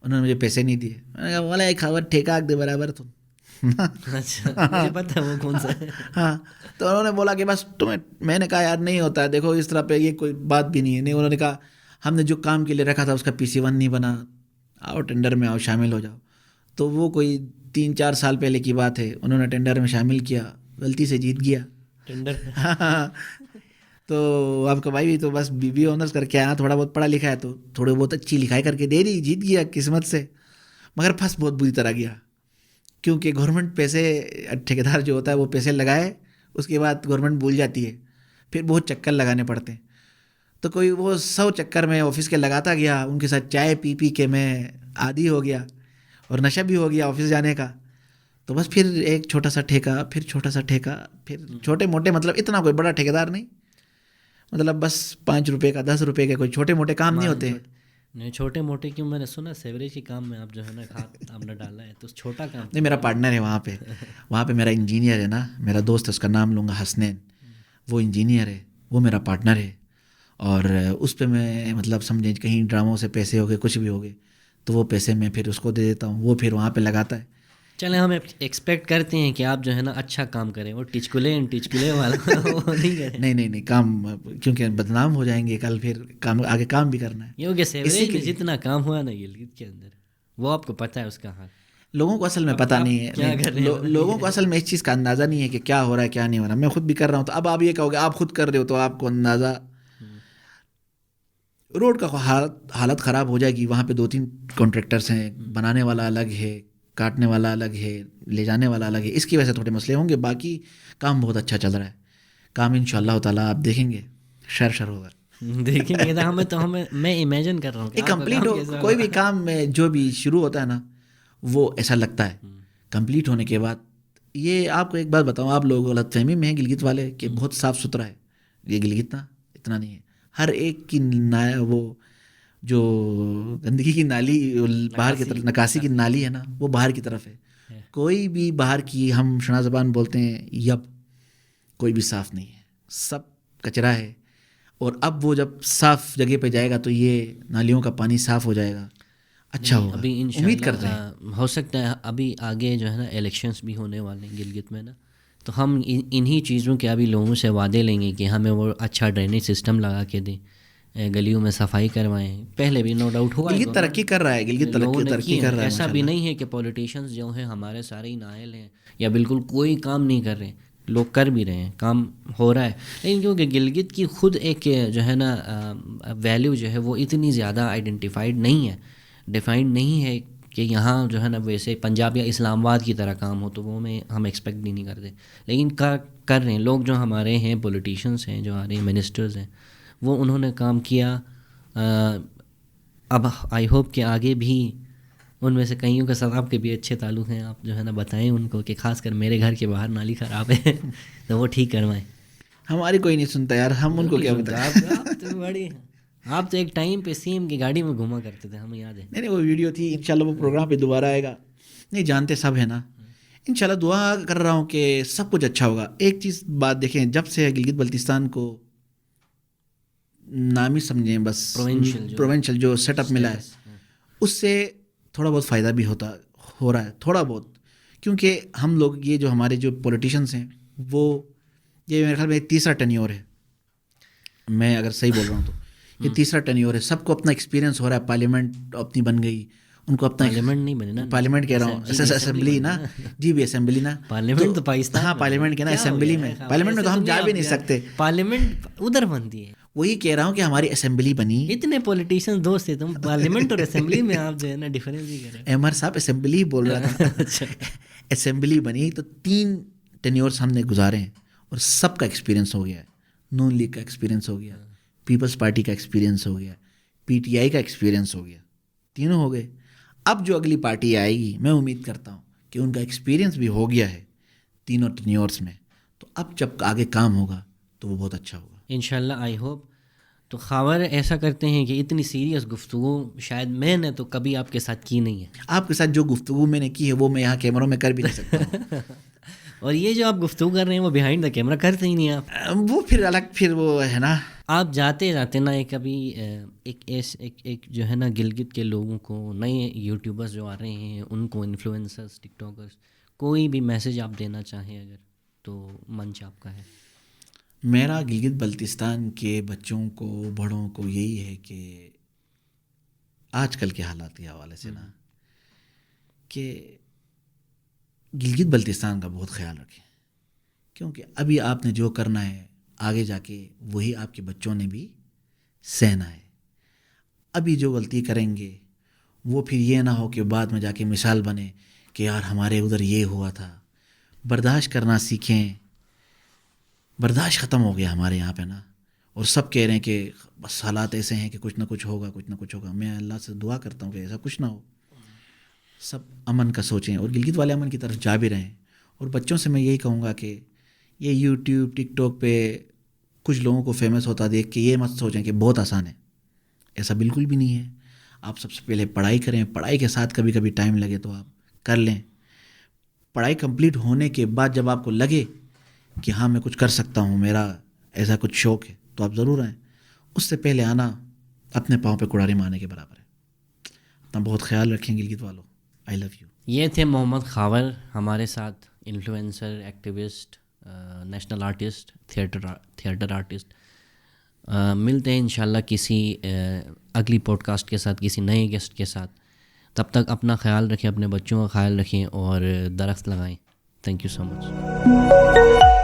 انہوں نے مجھے پیسے نہیں دیے. میں نے کہا بولا ایک خبر ٹھیکہ دے برابر تم. اچھا مجھے پتہ ہے وہ کون سا ہے. ہاں, تو انہوں نے بولا کہ بس تمہیں, میں نے کہا یار نہیں ہوتا ہے, دیکھو اس طرح پہ یہ کوئی بات بھی نہیں ہے. نہیں, انہوں نے کہا ہم نے جو کام کے لیے رکھا تھا اس کا PC1 نہیں بنا, آؤ ٹینڈر میں آؤ, شامل ہو جاؤ. تو وہ کوئی 3-4 سال پہلے کی بات ہے. انہوں نے ٹینڈر میں شامل کیا, غلطی سے جیت گیا ٹینڈر. تو آپ کا بھائی بھی تو بس BBA آنرس کر کے آیا, تھوڑا بہت پڑھا لکھا ہے, تو تھوڑے بہت اچھی لکھائی کر کے دے دی, جیت گیا قسمت سے. مگر پھنس بہت بری طرح گیا, کیونکہ گورنمنٹ پیسے, ٹھیکیدار جو ہوتا ہے وہ پیسے لگائے, اس کے بعد گورنمنٹ بھول جاتی ہے, پھر بہت چکر لگانے پڑتے ہیں. تو کوئی وہ 100 چکر میں آفس کے لگاتا گیا, ان کے ساتھ چائے پی کے میں عادی ہو گیا, اور نشہ بھی ہو گیا آفس جانے کا. تو بس پھر ایک چھوٹا سا ٹھیکہ، پھر چھوٹا سا ٹھیکہ، پھر چھوٹے موٹے، مطلب اتنا کوئی بڑا ٹھیکیدار نہیں، مطلب بس 5 روپے کا 10 روپے کے کوئی چھوٹے موٹے کام نہیں ہوتے. نہیں چھوٹے موٹے کیوں، میں نے سنا سیوریج کے کام میں آپ جو ہے نا ہاتھ آپ نے ڈالا ہے، تو چھوٹا کام نہیں. میرا پارٹنر ہے وہاں پہ میرا انجینئر ہے نا، میرا دوست ہے، اس کا نام لوں گا حسنین. وہ انجینئر ہے، وہ میرا پارٹنر ہے، اور اس پہ میں مطلب سمجھیں کہیں ڈراموں سے پیسے ہو گئے، کچھ بھی ہو گئے، تو وہ پیسے میں پھر اس کو دے دیتا ہوں، وہ پھر وہاں پہ لگاتا ہے. چلیں ہم ایکسپیکٹ کرتے ہیں کہ آپ جو ہے نا اچھا کام کریں، وہ ٹچکلے والا وہ نہیں کریں. نہیں کام، کیونکہ بدنام ہو جائیں گے کل، پھر کام آگے کام بھی کرنا ہے. کیونکہ سیوریج میں جتنا کام ہوا نا گلگت کے اندر، وہ آپ کو پتہ ہے اس کا حال. لوگوں کو اصل میں پتہ نہیں ہے، لوگوں کو اصل میں اس چیز کا اندازہ نہیں ہے کہ کیا ہو رہا ہے کیا نہیں ہو رہا. میں خود بھی کر رہا ہوں، تو اب آپ یہ کہو گے آپ خود کر رہے ہو تو آپ کو اندازہ. روڈ کا حالت خراب ہو جائے گی، وہاں پہ 2-3 کانٹریکٹرس ہیں، بنانے والا الگ ہے، کاٹنے والا الگ ہے، لے جانے والا الگ ہے، اس کی وجہ سے تھوڑے مسئلے ہوں گے. باقی کام بہت اچھا چل رہا ہے. کام ان شاء اللہ تعالیٰ آپ دیکھیں گے شر ہوگا. دیکھیں گے ہمیں میں امیجن کر رہا ہوں کہ کمپلیٹ ہو کوئی بھی کام میں جو بھی شروع ہوتا ہے نا، وہ ایسا لگتا ہے کمپلیٹ ہونے کے بعد. یہ آپ کو ایک بات بتاؤں، آپ لوگ غلط فہمی میں ہیں گلگت والے کہ بہت صاف ستھرا ہے. یہ گلگت نا اتنا نہیں ہے. ہر ایک کی وہ جو گندگی کی نالی باہر کی طرف، نکاسی کی نالی ہے نا، وہ باہر کی طرف ہے. کوئی بھی باہر کی، ہم شنا زبان بولتے ہیں یب، کوئی بھی صاف نہیں ہے، سب کچرا ہے. اور اب وہ جب صاف جگہ پہ جائے گا تو یہ نالیوں کا پانی صاف ہو جائے گا، اچھا ہوگا. ابھی امید کرتے ہیں ہو سکتا ہے ابھی آگے جو ہے نا الیکشنز بھی ہونے والے ہیں گلگت میں نا، تو ہم انہی چیزوں کے ابھی لوگوں سے وعدے لیں گے کہ ہمیں وہ اچھا ڈرینیج سسٹم لگا کے دیں، گلیوں میں صفائی کروائیں. پہلے بھی نو ڈاؤٹ ہوا گلگت ترقی کر رہا ہے، گلگت ترقی کر رہا ہے. ایسا بھی نہیں ہے کہ پولیٹیشنز جو ہیں ہمارے سارے ہی نااہل ہیں یا بالکل کوئی کام نہیں کر رہے. لوگ کر بھی رہے ہیں، کام ہو رہا ہے. لیکن کیونکہ گلگت کی خود ایک جو ہے نا ویلیو جو ہے وہ اتنی زیادہ آئیڈینٹیفائڈ نہیں ہے، ڈیفائنڈ نہیں ہے کہ یہاں جو ہے نا ویسے پنجاب یا اسلام آباد کی طرح کام ہو، تو وہ ہم ایکسپیکٹ بھی نہیں کرتے. لیکن کر رہے ہیں لوگ جو ہمارے ہیں، پولیٹیشنز ہیں جو ہمارے منسٹرز ہیں، وہ انہوں نے کام کیا. اب آئی ہوپ کہ آگے بھی ان میں سے کئیوں کے ساتھ آپ کے بھی اچھے تعلق ہیں، آپ جو ہے نا بتائیں ان کو کہ خاص کر میرے گھر کے باہر نالی خراب ہے تو وہ ٹھیک کروائیں. ہماری کوئی نہیں سنتا یار، ہم ان کو کیا بتائیں. آپ تو ایک ٹائم پہ سی ایم کی گاڑی میں گھوما کرتے تھے، ہمیں یاد ہے. نہیں وہ ویڈیو تھی، انشاءاللہ وہ پروگرام پہ دوبارہ آئے گا. نہیں جانتے سب ہے نا، انشاءاللہ دعا کر رہا ہوں کہ سب کچھ اچھا ہوگا. ایک چیز بات دیکھیں، جب سے گلگت بلتستان کو نامی سمجھیں بس پروونشل جو سیٹ اپ ملا ہے، اس سے تھوڑا بہت فائدہ بھی ہو رہا ہے، تھوڑا بہت. کیونکہ ہم لوگ یہ جو ہمارے جو پولیٹیشنس ہیں، وہ یہ میرے خیال میں 3 ٹینیور ہے، میں اگر صحیح بول رہا ہوں تو یہ 3 ٹینیور ہے. سب کو اپنا ایکسپیرینس ہو رہا ہے. پارلیمنٹ اپنی بن گئی، ان کو اپنا پارلیمنٹ نہیں بنے نا، پارلیمنٹ کہہ رہا ہوں، اسمبلی نا، جی بھی اسمبلی نا، پارلیمنٹ تو پاکستان، ہاں پارلیمنٹ کے نا، اسمبلی میں، پارلیمنٹ میں تو ہم جا بھی نہیں سکتے. پارلیمنٹ ادھر بنتی ہے. وہی کہہ رہا ہوں کہ ہماری اسمبلی بنی. اتنے پولیٹیشین دوست تھے تم، پارلیمنٹ اور اسمبلی میں آپ جو ہے نا ڈفرینس ہی کر رہے ہیں. عمر صاحب اسمبلی بول رہا تھا. اسمبلی بنی تو 3 ٹینیورس ہم نے گزارے ہیں، اور سب کا ایکسپیرینس ہو گیا ہے. نون لیگ کا ایکسپیرینس ہو گیا، پیپلز پارٹی کا ایکسپیرینس ہو گیا، پی ٹی آئی کا ایکسپیرینس ہو گیا، تینوں ہو گئے. اب جو اگلی پارٹی آئے گی، میں امید کرتا ہوں کہ ان کا ایکسپیرینس بھی ہو گیا ہے تینوں ٹینیورس میں، تو اب جب آگے کام ہوگا تو وہ بہت اچھا ہوگا انشاءاللہ. I hope. تو خاور ایسا کرتے ہیں کہ اتنی سیریس گفتگو شاید میں نے تو کبھی آپ کے ساتھ کی نہیں ہے. آپ کے ساتھ جو گفتگو میں نے کی ہے وہ میں یہاں کیمروں میں کر بھی نہیں سکتا. اور یہ جو آپ گفتگو کر رہے ہیں وہ بیہائنڈ دا کیمرہ کرتے ہی نہیں آپ. وہ پھر الگ، پھر وہ ہے نا، آپ جاتے نا ایک جو ہے نا گلگت کے لوگوں کو، نئے یوٹیوبرز جو آ رہے ہیں ان کو، انفلوئنسرز، ٹک ٹاکرز، کوئی بھی میسیج آپ دینا چاہیں اگر تو منچ آپ کا ہے. میرا گلگت بلتستان کے بچوں کو، بڑوں کو یہی ہے کہ آج کل کے حالات کے حوالے سے نا، کہ گلگت بلتستان کا بہت خیال رکھیں. کیونکہ ابھی آپ نے جو کرنا ہے آگے جا کے وہی آپ کے بچوں نے بھی سہنا ہے. ابھی جو غلطی کریں گے وہ پھر یہ نہ ہو کہ بعد میں جا کے مثال بنے کہ یار ہمارے ادھر یہ ہوا تھا. برداشت کرنا سیکھیں. برداشت ختم ہو گیا ہمارے یہاں پہ نا، اور سب کہہ رہے ہیں کہ بس حالات ایسے ہیں کہ کچھ نہ کچھ ہوگا، کچھ نہ کچھ ہوگا. میں اللہ سے دعا کرتا ہوں کہ ایسا کچھ نہ ہو. سب امن کا سوچیں اور گلگت والے امن کی طرف جا بھی رہے ہیں. اور بچوں سے میں یہی کہوں گا کہ یہ یوٹیوب ٹک ٹاک پہ کچھ لوگوں کو فیمس ہوتا دیکھ کے یہ مت سوچیں کہ بہت آسان ہے. ایسا بالکل بھی نہیں ہے. آپ سب سے پہلے پڑھائی کریں, پڑھائی کے ساتھ کبھی کبھی ٹائم لگے تو آپ کر لیں. پڑھائی کمپلیٹ ہونے کے بعد جب آپ کو لگے کہ ہاں میں کچھ کر سکتا ہوں, میرا ایسا کچھ شوق ہے, تو آپ ضرور آئیں. اس سے پہلے آنا اپنے پاؤں پہ کڑاری مارنے کے برابر ہے. اپنا بہت خیال رکھیں گلگت والوں. آئی لو یو. یہ تھے محمد خاور ہمارے ساتھ, influencer, activist, national artist, theatre artist. ملتے ہیں انشاءاللہ کسی اگلی پوڈ کاسٹ کے ساتھ, کسی نئے گیسٹ کے ساتھ. تب تک اپنا خیال رکھیں, اپنے بچوں کا خیال رکھیں اور درخت لگائیں. Thank you so much.